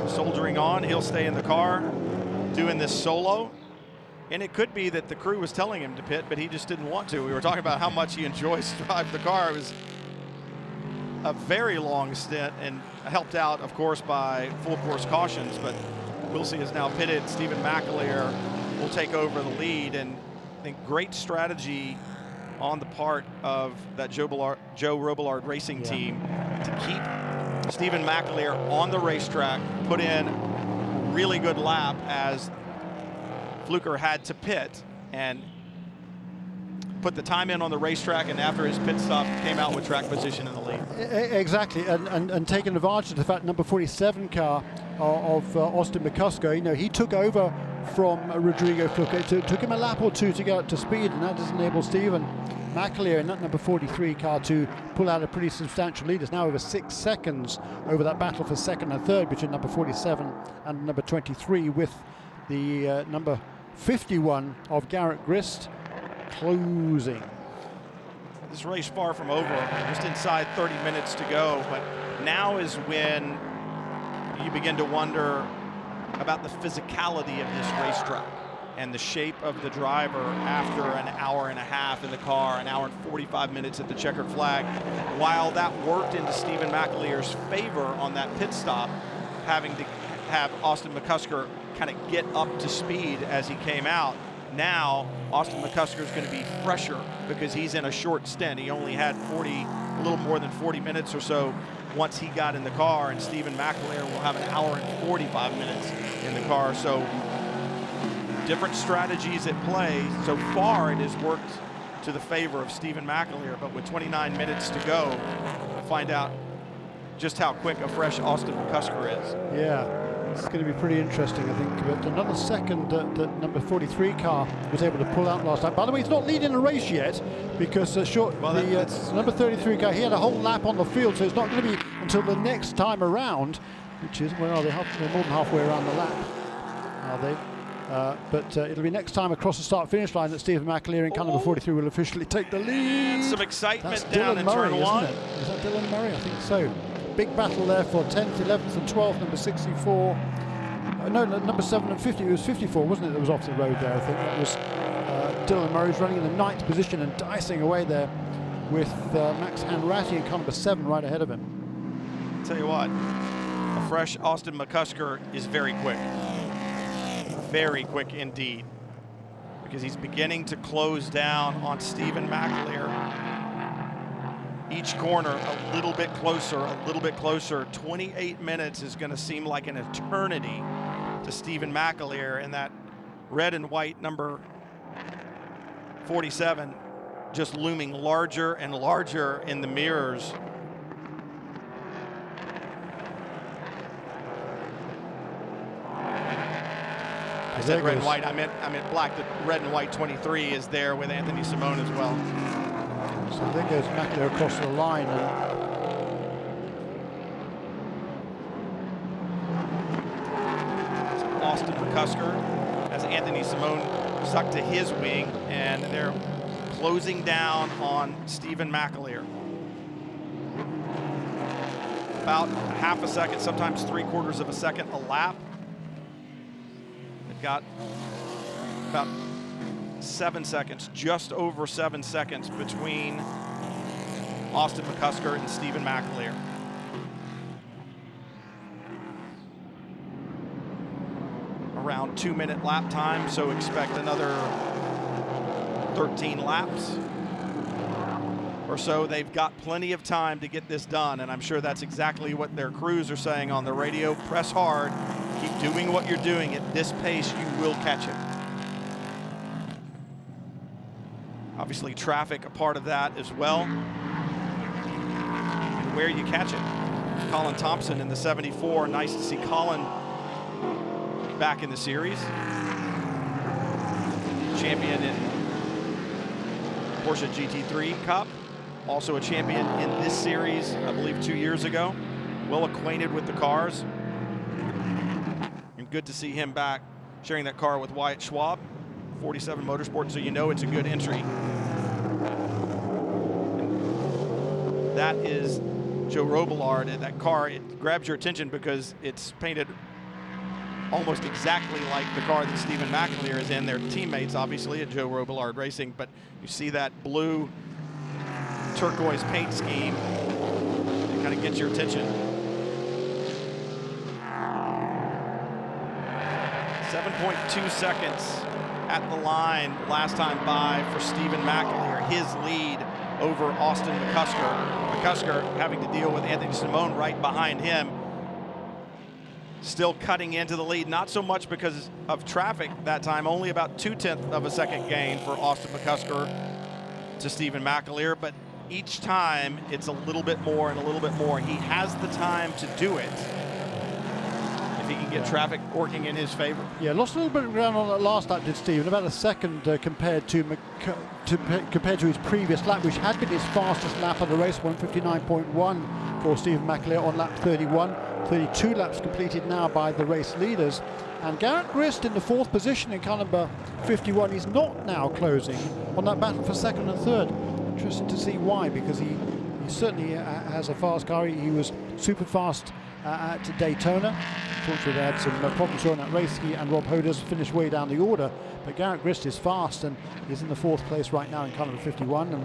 Soldiering on, he'll stay in the car doing this solo. And it could be that the crew was telling him to pit, but he just didn't want to. We were talking about how much he enjoys to drive the car. It was a very long stint and helped out, of course, by full course cautions, but Wilsey is now pitted. Stephen McAleer will take over the lead, and I think great strategy on the part of that Joe Robillard racing team to keep Stephen McAleer on the racetrack, put in a really good lap as Fluker had to pit, and put the time in on the racetrack, and after his pit stop came out with track position in the lead. Exactly, and taking advantage of the fact number 47 car of Austin McCusker, you know, he took over from Rodrigo Fluker. It took him a lap or two to get up to speed, and that does enable Stephen McAleer in that number 43 car to pull out a pretty substantial lead. It's now over 6 seconds over that battle for second and third between number 47 and number 23, with the number 51 of Garrett Grist closing. This race far from over, just inside 30 minutes to go, but now is when you begin to wonder about the physicality of this racetrack and the shape of the driver after an hour and a half in the car, an hour and 45 minutes at the checkered flag. While that worked into Stephen McAleer's favor on that pit stop, having to have Austin McCusker kind of get up to speed as he came out, now Austin McCusker is going to be fresher because he's in a short stint. He only had a little more than 40 minutes or so once he got in the car, and Stephen McAleer will have an hour and 45 minutes in the car. So different strategies at play. So far it has worked to the favor of Stephen McAleer, but with 29 minutes to go, we'll find out just how quick a fresh Austin McCusker is. Yeah, it's going to be pretty interesting, I think. But another second the number 43 car was able to pull out last time. By the way, he's not leading the race yet because number 33 car, he had a whole lap on the field, so it's not going to be until the next time around, which is, where are they? They're more than halfway around the lap, are they? But it'll be next time across the start-finish line that Stephen McAleer in car number 43 will officially take the lead. And some excitement That's down Dylan in Murray, turn one. isn't it? Is that Dylan Murray? I think so. Big battle there for 10th, 11th and 12th, number 64. No, number 7 and 50. It was 54, wasn't it, that was off the road there? I think that was Dylan Murray's running in the 9th position and dicing away there with Max Hanratty in car number 7 right ahead of him. Tell you what, a fresh Austin McCusker is very quick. Very quick indeed, because he's beginning to close down on Stephen McAleer. Each corner a little bit closer, a little bit closer. 28 minutes is going to seem like an eternity to Stephen McAleer, and that red and white number 47 just looming larger and larger in the mirrors. I said red and white, I meant black. The red and white 23 is there with Anthony Simone as well. So there goes McAleer across the line. Austin McCusker as Anthony Simone stuck to his wing, and they're closing down on Stephen McAleer. About half a second, sometimes 3/4 of a second a lap. Got about 7 seconds, just over 7 seconds between Austin McCusker and Stephen McAleer. Around 2-minute lap time, so expect another 13 laps or so. They've got plenty of time to get this done, and I'm sure that's exactly what their crews are saying on the radio. Press hard. Keep doing what you're doing. At this pace, you will catch it. Obviously, traffic a part of that as well. And where you catch it. Colin Thompson in the 74. Nice to see Colin back in the series. Champion in Porsche GT3 Cup. Also a champion in this series, I believe 2 years ago. Well acquainted with the cars. And good to see him back sharing that car with Wyatt Schwab, 47 Motorsport, so you know it's a good entry. That is Joe Robillard, and that car, it grabs your attention because it's painted almost exactly like the car that Stephen McAleer is in. They're teammates, obviously, at Joe Robillard Racing, but you see that blue turquoise paint scheme. It kind of gets your attention. 7.2 seconds at the line last time by for Stephen McAleer. His lead over Austin McCusker. McCusker having to deal with Anthony Simone right behind him. Still cutting into the lead, not so much because of traffic that time, only about 0.2 of a second gain for Austin McCusker to Stephen McAleer, but each time it's a little bit more and a little bit more. He has the time to do it if he can get traffic working in his favor. Yeah, lost a little bit of ground on that last lap, did Stephen, about a second compared to his previous lap, which had been his fastest lap of the race, 1:59.1 for Stephen McAleer on lap 31. 32 laps completed now by the race leaders. And Garrett Grist in the 4th position in car number 51. He's not now closing on that battle for 2nd and 3rd. Interesting to see why, because he certainly has a fast car. He was super fast at Daytona. Unfortunately, they had some problems during that race. He and Rob Hoders finished way down the order, but Garrett Grist is fast and is in the 4th place right now in car number 51, and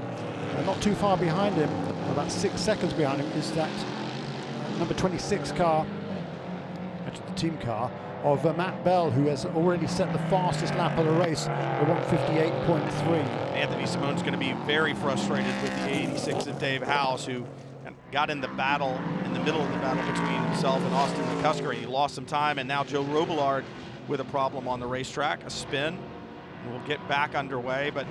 not too far behind him, about 6 seconds behind him, is that number 26 car, actually the team car, of Matt Bell, who has already set the fastest lap of the race, the 1:58.3. Anthony Simone's going to be very frustrated with the 86 of Dave House, who got in the battle, in the middle of the battle between himself and Austin McCusker. He lost some time, and now Joe Robillard with a problem on the racetrack, a spin. And we'll get back underway, but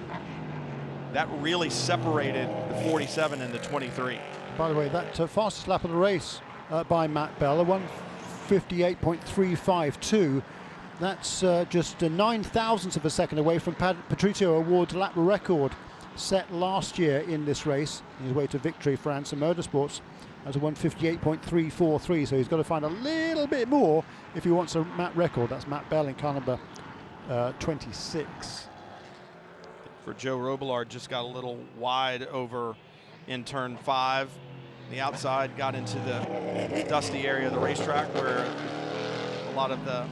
that really separated the 47 and the 23. By the way, that fastest lap of the race by Matt Bell, a 1:58.352. That's just 9,000ths of a second away from Patricio Award's lap record set last year in this race. His way to victory for AMSA Motorsports as a 1:58.343. So he's got to find a little bit more if he wants a Matt record. That's Matt Bell in car number 26. For Joe Robillard, just got a little wide over in turn 5. The outside got into the dusty area of the racetrack where a lot of the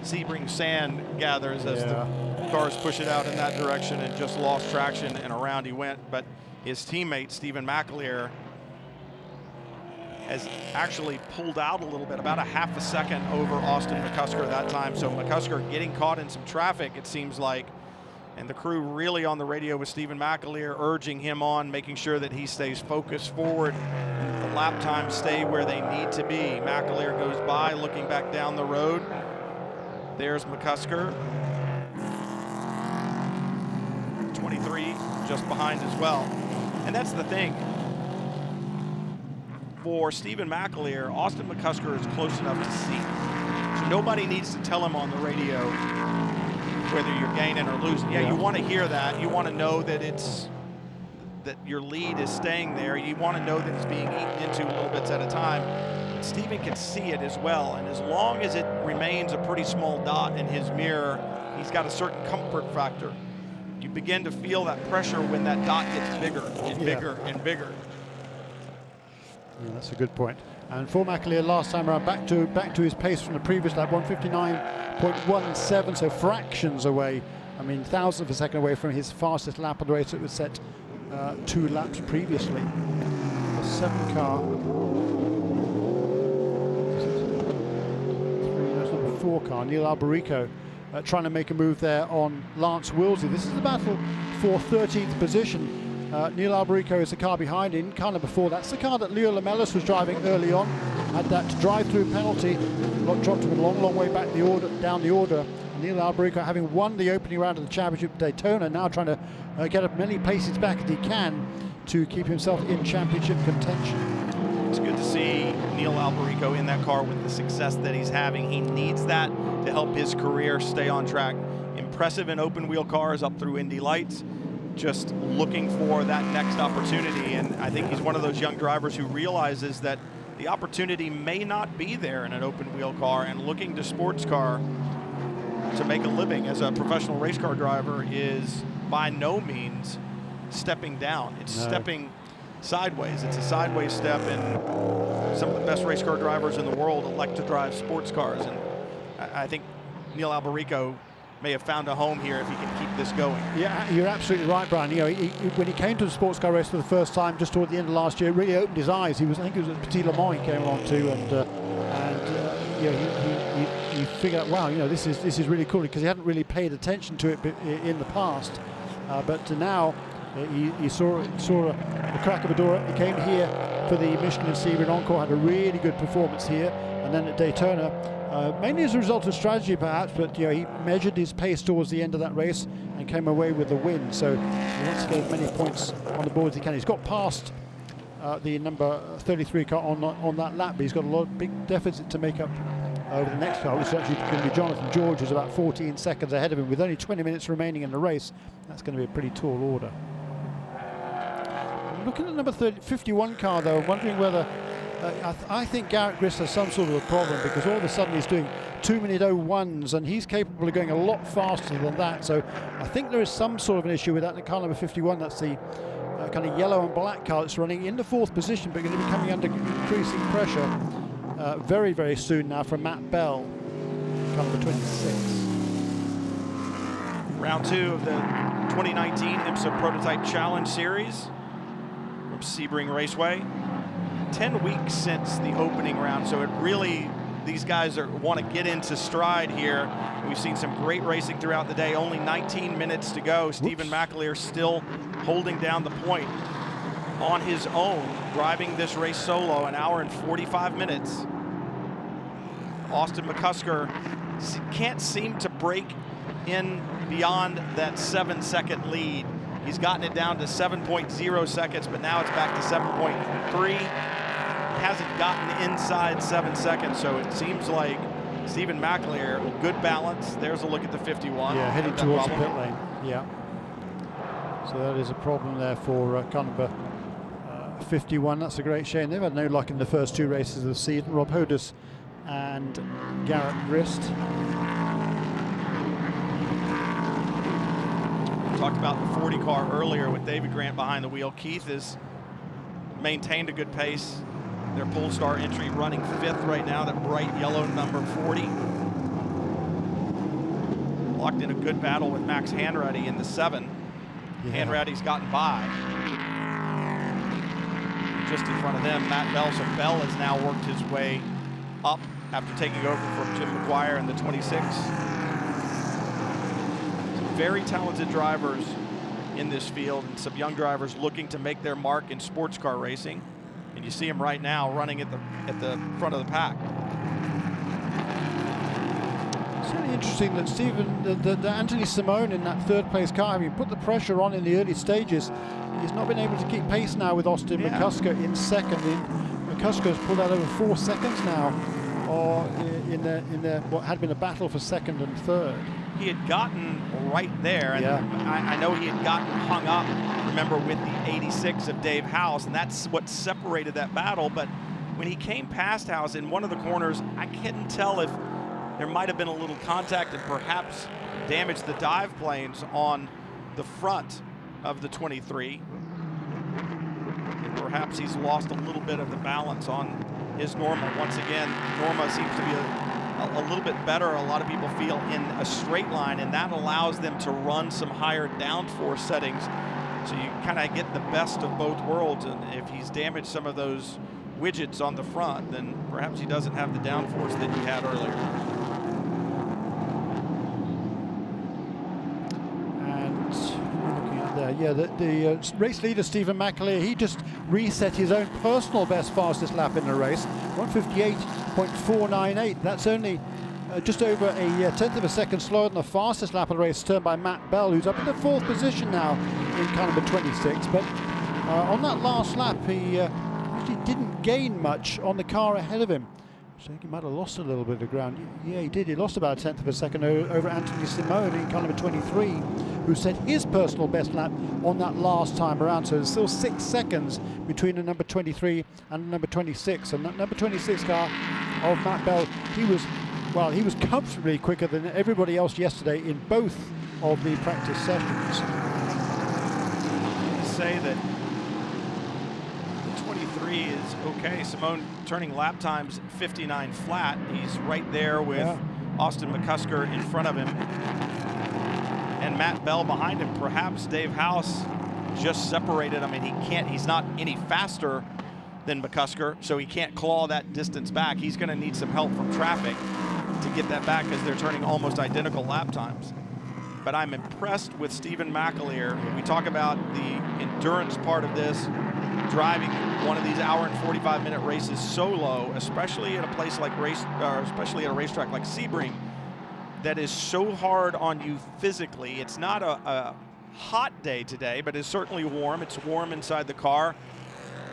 Sebring sand gathers as the cars push it out in that direction, and just lost traction, and around he went. But his teammate, Stephen McAleer, has actually pulled out a little bit, about a half a second over Austin McCusker that time. So McCusker getting caught in some traffic, it seems like, and the crew really on the radio with Stephen McAleer, urging him on, making sure that he stays focused forward. The lap times stay where they need to be. McAleer goes by, looking back down the road. There's McCusker. 23 just behind as well. And that's the thing. For Stephen McAleer, Austin McCusker is close enough to see. So nobody needs to tell him on the radio whether you're gaining or losing. Yeah, you want to hear that. You want to know that that your lead is staying there. You want to know that it's being eaten into little bits at a time. But Stephen can see it as well, and as long as it remains a pretty small dot in his mirror, he's got a certain comfort factor. You begin to feel that pressure when that dot gets bigger and bigger and bigger. Yeah, that's a good point. And for McAleer last time around, back to his pace from the previous lap, 1:59.17, so fractions away. I mean, thousandths of a second away from his fastest lap of the race that was set 2 laps previously. The 7 car. That's number 4 car, Neil Alberico, trying to make a move there on Lance Willsey. This is the battle for 13th position. Neil Alberico is the car behind in car number 4. That's the car that Leo Lamellis was driving early on. Had that drive-through penalty, dropped him a long way back down the order. Neil Alberico, having won the opening round of the championship Daytona, now trying to get as many places back as he can to keep himself in championship contention. It's good to to see Neil Alberico in that car with the success that he's having. He needs that to help his career stay on track. Impressive in open wheel cars up through Indy Lights, just looking for that next opportunity. And I think he's one of those young drivers who realizes that the opportunity may not be there in an open wheel car, and looking to sports car to make a living as a professional race car driver is by no means stepping down. It's stepping sideways. It's a sideways step, and some of the best race car drivers in the world elect to drive sports cars. And I think Neil Alberico may have found a home here if he can keep this going. Yeah, you're absolutely right, Brian. You know, when he came to the sports car race for the first time, just toward the end of last year, it really opened his eyes. I think it was at Petit Le Mans he came along to, and you know, he figured out, wow, you know, this is really cool, because he hadn't really paid attention to it in the past, but now he saw the crack of a door. He came here for the Michelin Sebring Encore, had a really good performance here, and then at Daytona. Mainly as a result of strategy, perhaps, but you know, he measured his pace towards the end of that race and came away with the win. So he wants to get as many points on the board as he can. He's got past the number 33 car on that lap, but he's got a lot of big deficit to make up over the next car, which is actually going to be Jonathan George, who's about 14 seconds ahead of him with only 20 minutes remaining in the race. That's going to be a pretty tall order. I'm looking at number 51 car, though, I'm wondering whether I think Garrett Grist has some sort of a problem, because all of a sudden he's doing 2-minute 01s, and he's capable of going a lot faster than that. So I think there is some sort of an issue with that. The car number 51, that's the kind of yellow and black car that's running in the 4th position, but going to be coming under increasing pressure very, very soon now from Matt Bell, car number 26. Round 2 of the 2019 IMSA Prototype Challenge Series from Sebring Raceway. 10 weeks since the opening round, so it really, these guys want to get into stride here. We've seen some great racing throughout the day. Only 19 minutes to go. Stephen McAleer still holding down the point on his own, driving this race solo, an hour and 45 minutes. Austin McCusker can't seem to break in beyond that 7-second lead. He's gotten it down to 7.0 seconds, but now it's back to 7.3. Hasn't gotten inside 7 seconds, so it seems like Stephen McAleer, good balance. There's a look at the 51. Yeah, heading towards the pit lane. Yeah. So that is a problem there for car number 51. That's a great shame. They've had no luck in the first 2 races of the season. Rob Hodis and Garrett Grist. We talked about the 40 car earlier with David Grant behind the wheel. Keith has maintained a good pace. Their Polestar entry running 5th right now, that bright yellow number 40. Locked in a good battle with Max Hanratty in the 7. Yeah. Hanratty's gotten by. Just in front of them, Matt Bell. So Bell has now worked his way up after taking over from Jim McGuire in the 26. Some very talented drivers in this field, and some young drivers looking to make their mark in sports car racing. And you see him right now running at the front of the pack. It's really interesting that the Anthony Simone in that 3rd place car, having put the pressure on in the early stages, he's not been able to keep pace now with Austin McCusker in 2nd. McCusker has pulled out over 4 seconds now, or in what had been a battle for 2nd and 3rd. He had gotten right there, and I know he had gotten hung up, remember, with the 86 of Dave House, and that's what separated that battle. But when he came past House in one of the corners, I couldn't tell if there might have been a little contact and perhaps damaged the dive planes on the front of the 23. And perhaps he's lost a little bit of the balance on his Norma. Once again, Norma seems to be a little bit better, a lot of people feel, in a straight line, and that allows them to run some higher downforce settings. So you kind of get the best of both worlds, and if he's damaged some of those widgets on the front, then perhaps he doesn't have the downforce that he had earlier. And looking at there, yeah, the race leader, Stephen McAleer, he just reset his own personal best fastest lap in the race, 158.498. That's only just over a 10th of a second slower than the fastest lap of the race, turned by Matt Bell, who's up in the 4th position now in car number 26. But on that last lap, he actually didn't gain much on the car ahead of him. So I think he might have lost a little bit of ground. Yeah, he did. He lost about a tenth of a second over Anthony Simone in car number 23, who set his personal best lap on that last time around. So there's still 6 seconds between the number 23 and the number 26. And that number 26 car of Matt Bell, he was comfortably quicker than everybody else yesterday in both of the practice sessions. Say that the 23 is okay. Simone turning lap times 59 flat. He's right there with Austin McCusker in front of him and Matt Bell behind him. Perhaps Dave House just separated. I mean, he's not any faster than McCusker, so he can't claw that distance back. He's going to need some help from traffic to get that back as they're turning almost identical lap times. But I'm impressed with Stephen McAleer. We talk about the endurance part of this, driving one of these hour and 45-minute races solo, especially at a place like especially at a racetrack like Sebring, that is so hard on you physically. It's not a hot day today, but it's certainly warm. It's warm inside the car.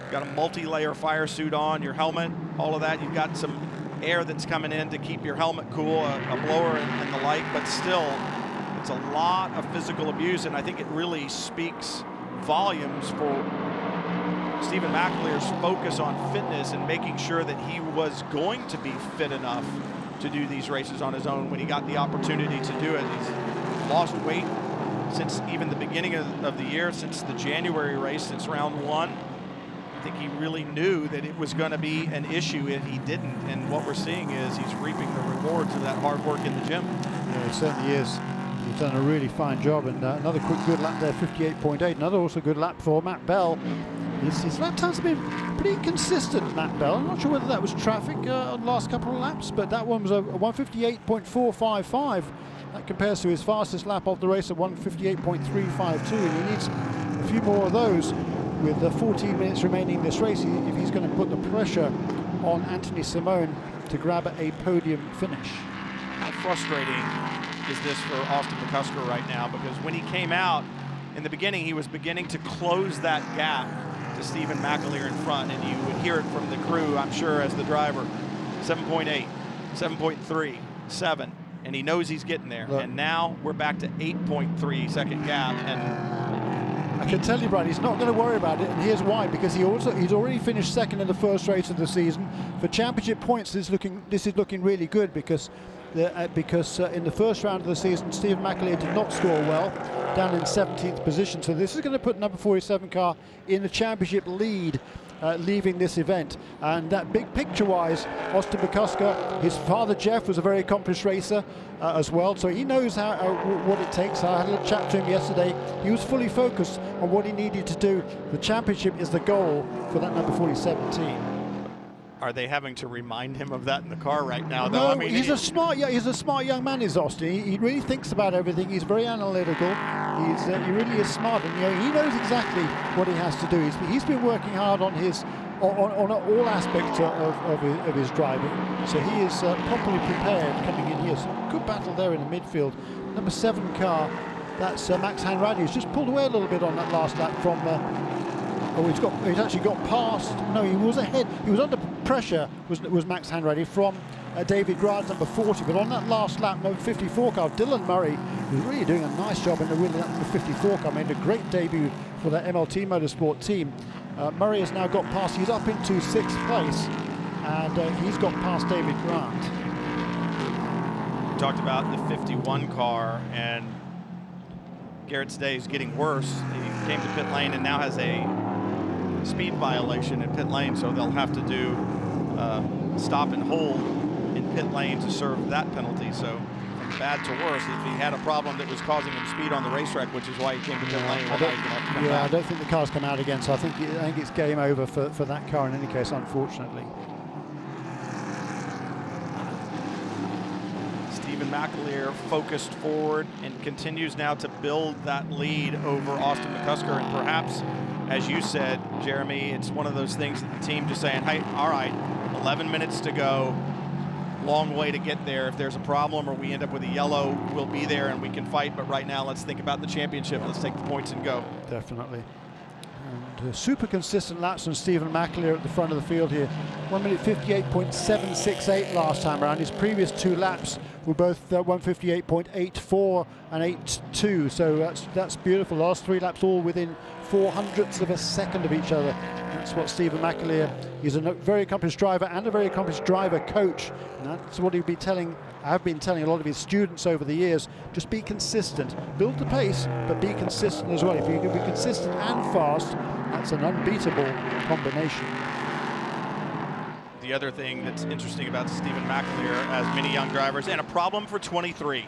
You've got a multi-layer fire suit on, your helmet, all of that. You've got some air that's coming in to keep your helmet cool, a blower and the like, but still, it's a lot of physical abuse, and I think it really speaks volumes for Stephen McAleer's focus on fitness and making sure that he was going to be fit enough to do these races on his own when he got the opportunity to do it. He's lost weight since even the beginning of the year, since the January race, since round 1. I think he really knew that it was going to be an issue if he didn't, and what we're seeing is he's reaping the rewards of that hard work in the gym. Yeah, it certainly is. He's done a really fine job, and another quick good lap there, 58.8. Another also good lap for Matt Bell. His lap times have been pretty consistent, Matt Bell. I'm not sure whether that was traffic on the last couple of laps, but that one was a 158.455. That compares to his fastest lap of the race at 158.352, and he needs a few more of those with 14 minutes remaining in this race if he's going to put the pressure on Anthony Simone to grab a podium finish. How frustrating is this for Austin McCusker right now? Because when he came out in the beginning, he was beginning to close that gap to Stephen McAleer in front, and you would hear it from the crew, I'm sure, as the driver. 7.8, 7.3, 7, and he knows he's getting there. Look. And now we're back to 8.3 second gap, and I can tell you, Brad, he's not going to worry about it, and here's why. Because he's already finished second in the first race of the season. For championship points, this is looking really good because in the first round of the season, Stephen McAleer did not score well, down in 17th position. So this is going to put number 47 car in the championship lead, leaving this event. And that big picture-wise, Austin McCusker, his father Jeff was a very accomplished racer as well, so he knows what it takes. I had a chat to him yesterday. He was fully focused on what he needed to do. The championship is the goal for that number 47 team. are they having to remind him of that in the car right now? Though? No, I mean, he's a smart young man, is Austin. He really thinks about everything. He's very analytical. He really is smart, and he knows exactly what he has to do. He's been working hard on on all aspects of his driving, so he is properly prepared coming in here. So good battle there in the midfield. Number 7 car, that's Max Hanratty, who's just pulled away a little bit on that last lap from. He's actually got past. No, he was ahead. He was under pressure. Was Max Hanratty from David Grard's number 40. But on that last lap, number 54 car, Dylan Murray, who's really doing a nice job in the wheel of that number 54 car, made a great debut for that MLT Motorsport team. Murray has now got past. He's up into 6th place, and he's got past David Grant. We talked about the 51 car, and Garrett's day is getting worse. He came to pit lane and now has a speed violation in pit lane, so they'll have to do stop and hold in pit lane to serve that penalty. So from bad to worse, if he had a problem that was causing him speed on the racetrack, which is why he came to pit lane, I don't think the car's come out again, so I think it's game over for that car in any case, unfortunately. Stephen McAleer focused forward and continues now to build that lead over Austin McCusker, and perhaps, as you said, Jeremy, it's one of those things that the team just saying, hey, all right, 11 minutes to go, long way to get there. If there's a problem or we end up with a yellow, we'll be there and we can fight, but right now let's think about the championship. Let's take the points and go. Definitely. And super consistent laps from Stephen McAleer at the front of the field here. 1 minute 58.768 last time around. His previous 2 laps were both 158.84 and 82. So that's beautiful. Last 3 laps all within 400ths of a second of each other. That's what Stephen McAleer, he's a very accomplished driver and a very accomplished driver coach. And that's what he'd be telling, I've been telling a lot of his students over the years, just be consistent. Build the pace, but be consistent as well. If you can be consistent and fast, that's an unbeatable combination. The other thing that's interesting about Stephen McAleer, as many young drivers, and a problem for 23.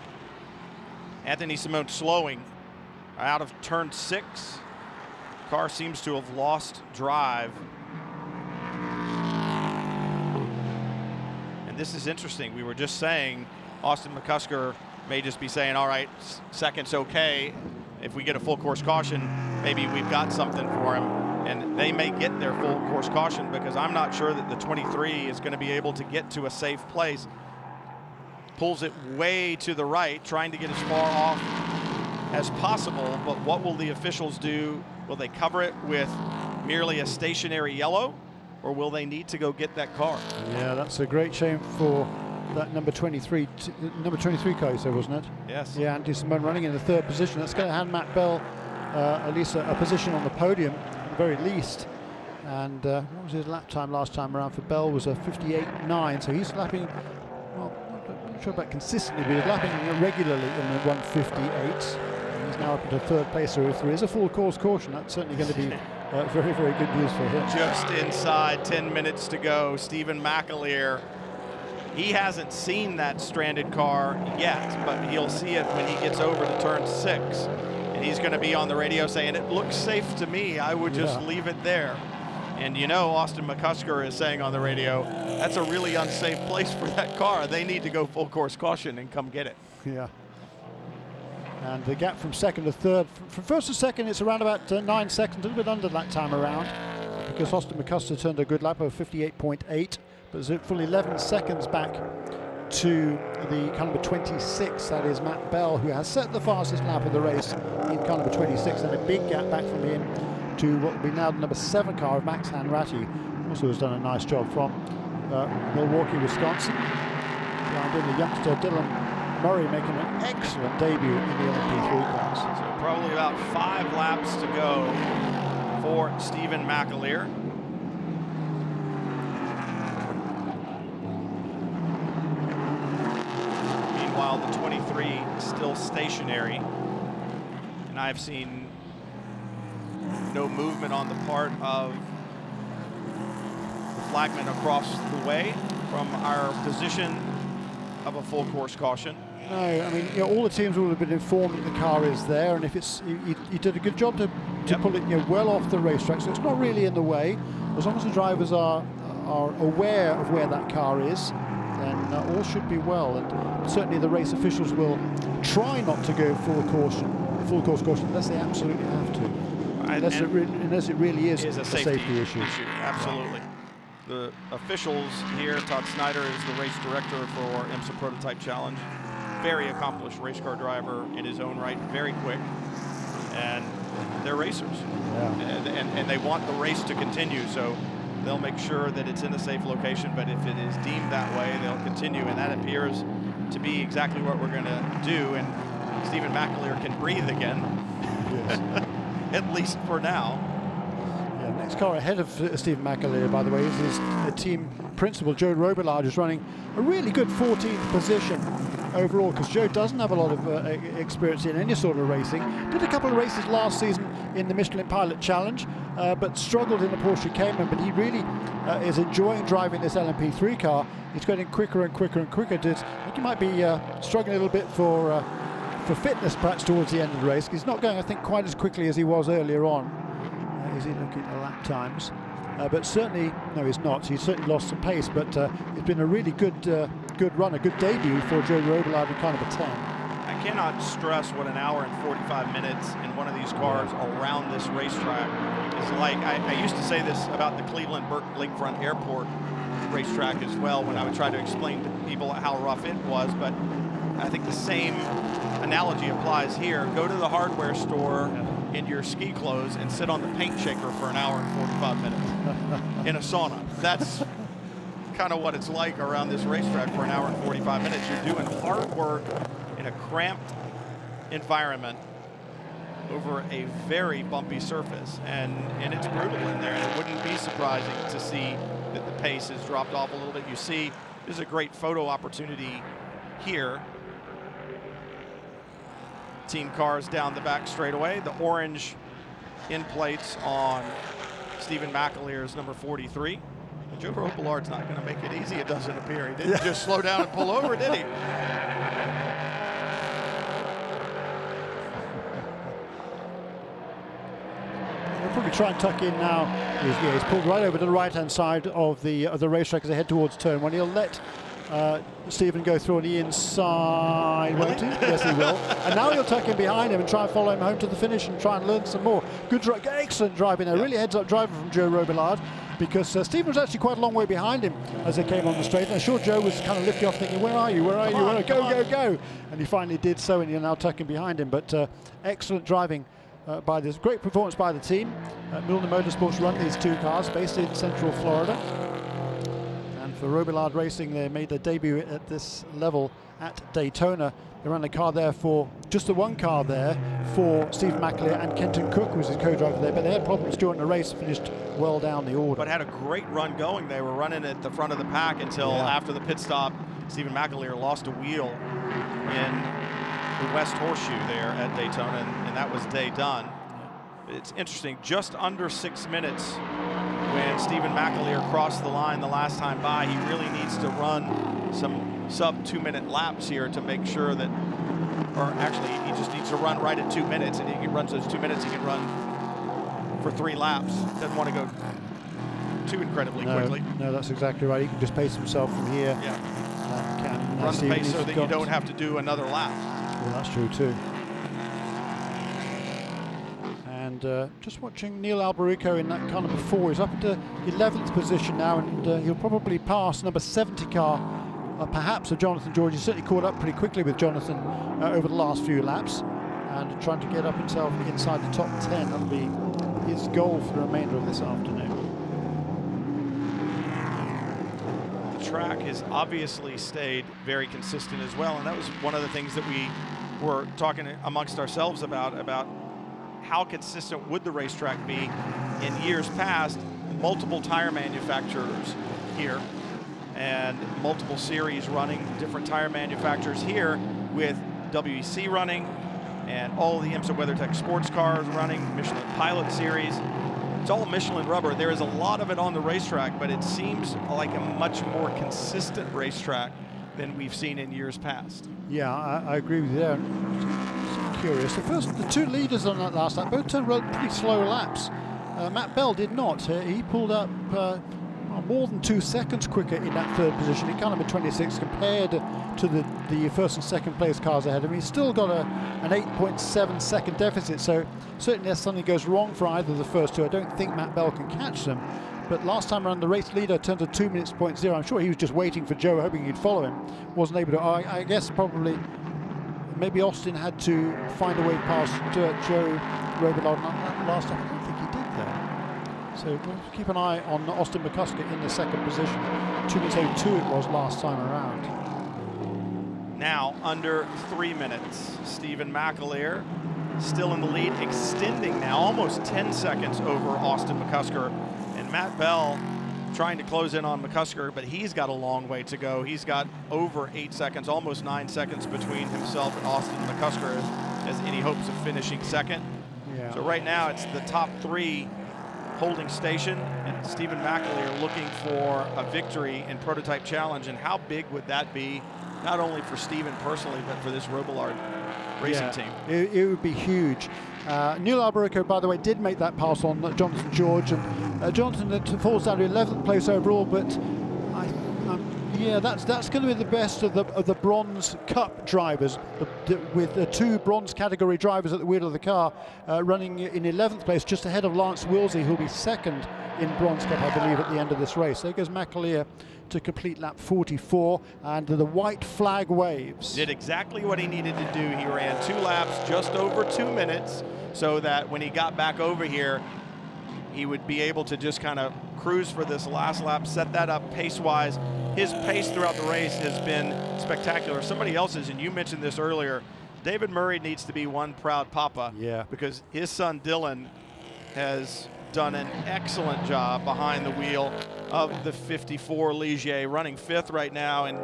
Anthony Simone slowing out of turn 6. Car seems to have lost drive. And this is interesting. We were just saying Austin McCusker may just be saying, all right, second's okay. If we get a full course caution, maybe we've got something for him. And they may get their full course caution, because I'm not sure that the 23 is going to be able to get to a safe place. Pulls it way to the right, trying to get as far off as possible. But what will the officials do? Will they cover it with merely a stationary yellow, or will they need to go get that car? Yeah, that's a great shame for that number 23 car, you said, wasn't it? Yes. Yeah, Andy Simone running in the 3rd position. That's going to hand Matt Bell at least a position on the podium, at the very least. And what was his lap time last time around for Bell? Was a 58.9, so he's lapping, well, I'm not sure about consistently, but he's lapping regularly in the 158. He's now up into 3rd place, so if there is a full course caution, that's certainly going to be very, very good news for him. Just inside 10 minutes to go, Stephen McAleer, he hasn't seen that stranded car yet, but he'll see it when he gets over to turn 6. And he's going to be on the radio saying, it looks safe to me, I would just leave it there. And you know, Austin McCusker is saying on the radio, that's a really unsafe place for that car. They need to go full course caution and come get it. Yeah. And the gap from 2nd to 3rd, from 1st to 2nd, it's around about 9 seconds, a little bit under that time around, because Austin McCusker turned a good lap of 58.8, but is fully 11 seconds back to the car number 26, that is Matt Bell, who has set the fastest lap of the race in car number 26, and a big gap back from him to what will be now the number 7 car of Max Hanratty, also has done a nice job from Milwaukee, Wisconsin. And then the youngster Dylan Murray making an excellent debut in the LMP3 class. So probably about 5 laps to go for Stephen McAleer. Meanwhile, the 23 still stationary, and I've seen no movement on the part of the flagman across the way from our position of a full course caution. No, I mean, you know, all the teams will have been informed that the car is there, and if it's, you did a good job to pull it, you know, well off the racetrack, so it's not really in the way. As long as the drivers are aware of where that car is, then all should be well. And certainly the race officials will try not to go full course caution, unless they absolutely have to. Unless it really is a safety issue. Absolutely. The officials here, Todd Snyder is the race director for IMSA Prototype Challenge. Very accomplished race car driver in his own right, very quick, and they're racers. Yeah. And they want the race to continue, so they'll make sure that it's in a safe location, but if it is deemed that way, they'll continue, and that appears to be exactly what we're going to do, and Stephen McAleer can breathe again, Yes. at least for now. Yeah, next car ahead of Stephen McAleer, by the way, is his team principal, Joe Robillard, is running a really good 14th position overall, because Joe doesn't have a lot of experience in any sort of racing. Did a couple of races last season in the Michelin Pilot Challenge, but struggled in the Porsche Cayman, but he really is enjoying driving this LMP3 car. He's getting quicker and quicker and quicker. I think he might be struggling a little bit for fitness perhaps towards the end of the race. He's not going, I think, quite as quickly as he was earlier on. Is he looking at the lap times? But certainly, no, he's not. He's certainly lost some pace, but it's been a really good run, a good debut for Joe Robillard in car number 10. I cannot stress what an hour and 45 minutes in one of these cars around this racetrack is like. I used to say this about the Cleveland Burke Lakefront Airport racetrack as well when I would try to explain to people how rough it was, but I think the same analogy applies here. Go to the hardware store into your ski clothes and sit on the paint shaker for an hour and 45 minutes in a sauna. That's kind of what it's like around this racetrack for an hour and 45 minutes. You're doing hard work in a cramped environment over a very bumpy surface, and it's brutal in there, and it wouldn't be surprising to see that the pace has dropped off a little bit. You see, there's a great photo opportunity here. Team cars down the back straightaway. The orange in plates on Stephen McAleer's number 43. Joe Robillard's not going to make it easy, it doesn't appear. He didn't just slow down and pull over, did he? He'll probably try and tuck in now. He's pulled right over to the right-hand side of the racetrack as they head towards turn one. He'll let Stephen go through on the inside, won't he? Yes, he will. And now he'll tuck in behind him and try and follow him home to the finish and try and learn some more. Good, excellent driving there. Really heads-up driving from Joe Robillard, because Stephen was actually quite a long way behind him as they came on the straight. And I'm sure Joe was kind of lifting off thinking, where are you, where are you, where are you? Go. And he finally did so, and he'll now tucking behind him. But excellent driving by this. Great performance by the team. Milner Motorsports run these two cars based in Central Florida. And for Robillard Racing, they made their debut at this level at Daytona. They ran a car there for, just the one car there for Steve McAleer, and Kenton Cook was his co-driver there, but they had problems during the race, finished well down the order. But had a great run going. They were running at the front of the pack until after the pit stop, Stephen McAleer lost a wheel in the West Horseshoe there at Daytona, and that was day done. It's interesting, just under 6 minutes when Stephen McAleer crossed the line the last time by. He really needs to run some sub 2-minute laps here to make sure that, or actually he just needs to run right at 2 minutes, and he runs those 2 minutes, he can run for 3 laps. Doesn't want to go too incredibly quickly. No, that's exactly right. He can just pace himself from here. Yeah. Run the pace so that you don't have to do another lap. Well, that's true too. And just watching Neil Alberico in that car number 4. He's up to 11th position now, and he'll probably pass number 70 car, perhaps of Jonathan George. He's certainly caught up pretty quickly with Jonathan over the last few laps, and trying to get up himself inside the top 10. That'll be his goal for the remainder of this afternoon. The track has obviously stayed very consistent as well, and that was one of the things that we were talking amongst ourselves about how consistent would the racetrack be in years past. Multiple tire manufacturers here and multiple series running, different tire manufacturers here with WEC running and all the IMSA WeatherTech sports cars running, Michelin Pilot Series. It's all Michelin rubber. There is a lot of it on the racetrack, but it seems like a much more consistent racetrack than we've seen in years past. Yeah, I agree with you there. Curious. The two leaders on that last lap both turned pretty slow laps. Matt Bell did not. He pulled up more than 2 seconds quicker in that third position. He kind of at 26 compared to the first and second place cars ahead of him. He's still got an 8.7 second deficit, so certainly if something goes wrong for either of the first two, I don't think Matt Bell can catch them. But last time around, the race leader turned to 2 minutes 0.0. I'm sure he was just waiting for Joe, hoping he'd follow him. Wasn't able to. I guess probably maybe Austin had to find a way past Joe Robillard last time. I don't think he did there. So we'll keep an eye on Austin McCusker in the second position. 2 minutes 02 it was last time around. Now under 3 minutes. Stephen McAleer still in the lead, extending now almost 10 seconds over Austin McCusker. And Matt Bell trying to close in on McCusker, but he's got a long way to go. He's got over 8 seconds, almost 9 seconds between himself and Austin McCusker as any hopes of finishing second. Yeah. So right now it's the top 3 holding station, and Stephen McAleer looking for a victory in Prototype Challenge. And how big would that be, not only for Stephen personally, but for this Robillard racing team? It would be huge. Neil Alberico, by the way, did make that pass on Jonathan George, and Jonathan falls down to 11th place overall, but Yeah, that's going to be the best of the Bronze Cup drivers, with the 2 bronze category drivers at the wheel of the car, running in 11th place, just ahead of Lance Willsey, who'll be 2nd in Bronze Cup, I believe, at the end of this race. There goes McAleer to complete lap 44, and the white flag waves. Did exactly what he needed to do. He ran 2 laps, just over 2 minutes, so that when he got back over here, he would be able to just kind of cruise for this last lap, set that up pace-wise. His pace throughout the race has been spectacular. Somebody else's, and you mentioned this earlier, David Murray needs to be one proud papa. Yeah. Because his son Dylan has done an excellent job behind the wheel of the 54 Ligier, running 5th right now, and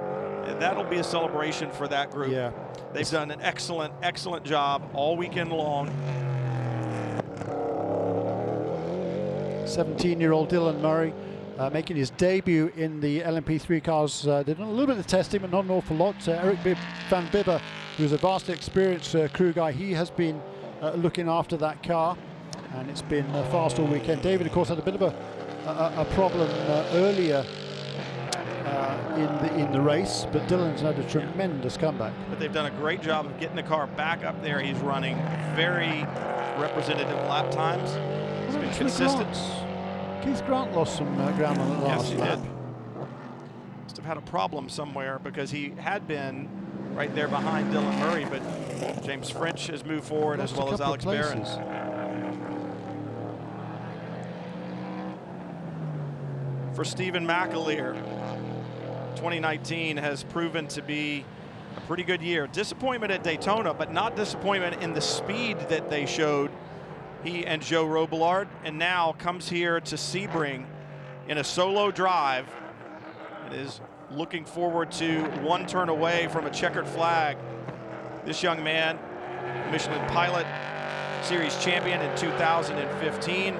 that'll be a celebration for that group. Yeah. They've done an excellent, excellent job all weekend long. 17-year-old Dylan Murray making his debut in the LMP3 cars. They've done a little bit of testing, but not an awful lot. Eric Van Bibber, who's a vastly experienced crew guy, he has been looking after that car, and it's been fast all weekend. David, of course, had a bit of a problem earlier in the race, but Dylan's had a tremendous comeback. But they've done a great job of getting the car back up there. He's running very representative lap times. He's been consistent. Keith Grant lost some ground on the last lap. Did. Must have had a problem somewhere, because he had been right there behind Dylan Murray, but James French has moved forward, as well as Alex Barron. For Stephen McAleer, 2019 has proven to be a pretty good year. Disappointment at Daytona, but not disappointment in the speed that they showed, he and Joe Robillard, and now comes here to Sebring in a solo drive. It is looking forward to one turn away from a checkered flag. This young man, Michelin Pilot Series champion in 2015,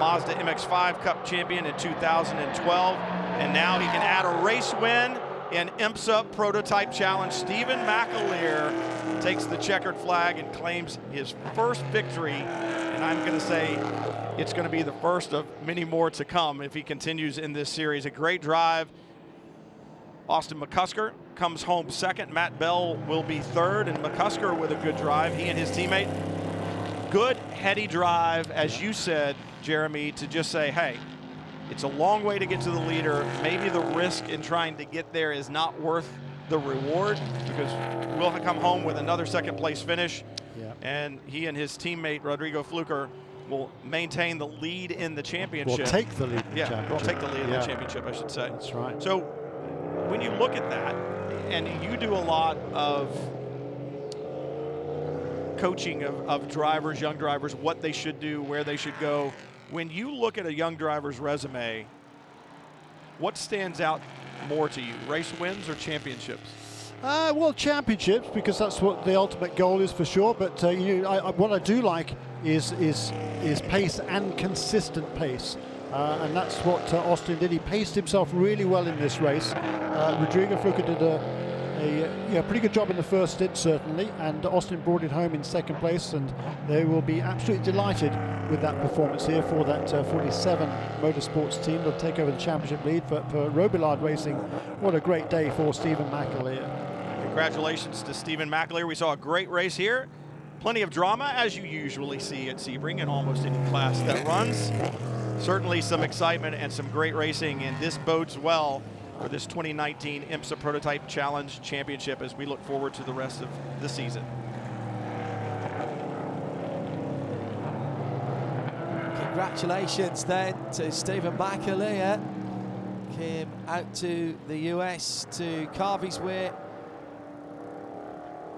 Mazda MX-5 Cup champion in 2012, and now he can add a race win in IMSA Prototype Challenge. Stephen McAleer takes the checkered flag and claims his first victory, and I'm going to say it's going to be the first of many more to come if he continues in this series. A great drive. Austin McCusker comes home 2nd. Matt Bell will be 3rd, and McCusker with a good drive, he and his teammate. Good, heady drive, as you said, Jeremy, to just say, hey, it's a long way to get to the leader. Maybe the risk in trying to get there is not worth the reward, because we'll come home with another 2nd place finish. Yeah. And he and his teammate, Rodrigo Fluker, will maintain the lead in the championship. We'll take the lead in the championship. We'll take the lead in the championship, I should say. That's right. So when you look at that, and you do a lot of coaching of drivers, young drivers, what they should do, where they should go. When you look at a young driver's resume, what stands out more to you, race wins or championships? Well, championships, because that's what the ultimate goal is for sure. But what I do like is pace and consistent pace. And that's what Austin did. He paced himself really well in this race. Rodrigo Fluker did a pretty good job in the first stint, certainly, and Austin brought it home in 2nd place, and they will be absolutely delighted with that performance here for that 47 Motorsports team. They'll take over the championship lead for Robillard Racing. What a great day for Stephen McAleer. Congratulations to Stephen McAleer. We saw a great race here. Plenty of drama, as you usually see at Sebring in almost any class that runs. Certainly some excitement and some great racing, and this bodes well for this 2019 IMSA Prototype Challenge Championship as we look forward to the rest of the season. Congratulations then to Stephen McAleer. Came out to the US to carve his way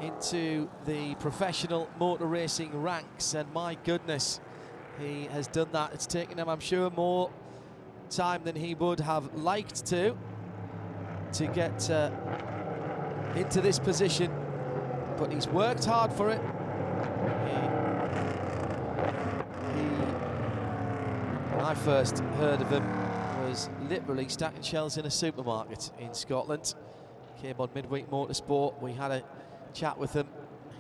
into the professional motor racing ranks, and my goodness, he has done that. It's taken him, I'm sure, more time than he would have liked to get into this position, but he's worked hard for it. When I first heard of him, was literally stacking shelves in a supermarket in Scotland. Came on Midweek Motorsport. We had a chat with him.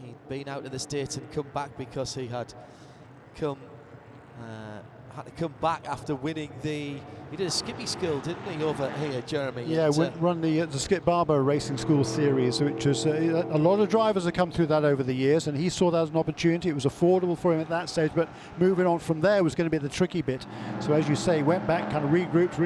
He'd been out of the States and come back because he had come had to come back after winning he did a skippy skill, didn't he, over here, Jeremy? Yeah, run the Skip Barber Racing School Series, which was a lot of drivers have come through that over the years, and he saw that as an opportunity. It was affordable for him at that stage, but moving on from there was going to be the tricky bit. So as you say, he went back, kind of regrouped,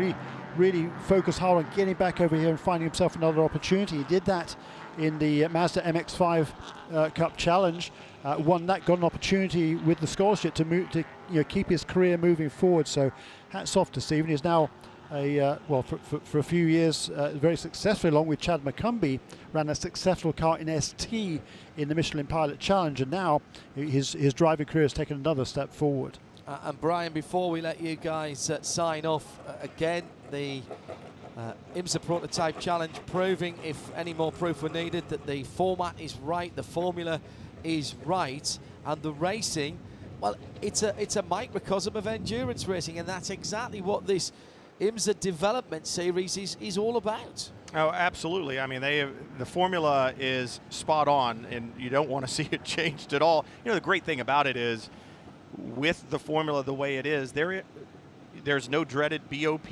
really focused hard on getting back over here and finding himself another opportunity. He did that in the Mazda MX-5 Cup Challenge, won that, got an opportunity with the scholarship to keep his career moving forward. So hats off to Stephen. He's now for a few years very successfully, along with Chad McCumbee, ran a successful car in ST in the Michelin Pilot Challenge, and now his driving career has taken another step forward. And Brian, before we let you guys sign off, again, the IMSA Prototype Challenge proving, if any more proof were needed, that the format is right, the formula is right, and the racing, well, it's a microcosm of endurance racing, and that's exactly what this IMSA Development Series is all about. Oh, absolutely. I mean, the formula is spot on, and you don't want to see it changed at all. You know, the great thing about it is, with the formula the way it is, there's no dreaded BOP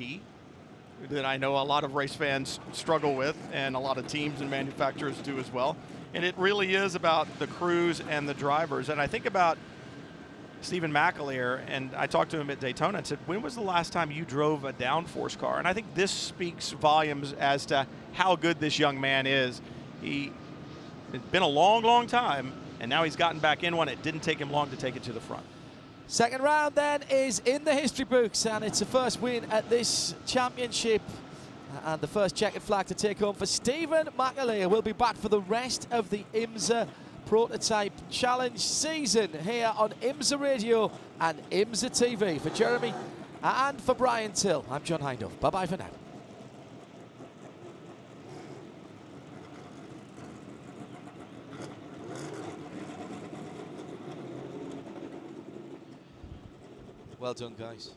that I know a lot of race fans struggle with, and a lot of teams and manufacturers do as well. And it really is about the crews and the drivers. And I think about Stephen McAleer, and I talked to him at Daytona and said, when was the last time you drove a downforce car? And I think this speaks volumes as to how good this young man is. It's been a long, long time, and now he's gotten back in one. It didn't take him long to take it to the front. Second round then is in the history books, and it's the first win at this championship and the first checkered flag to take home for Stephen McAleer. We'll be back for the rest of the IMSA Prototype Challenge season here on IMSA Radio and IMSA TV. For Jeremy and for Brian Till, I'm John Hindhaugh. Bye-bye for now. Well done, guys.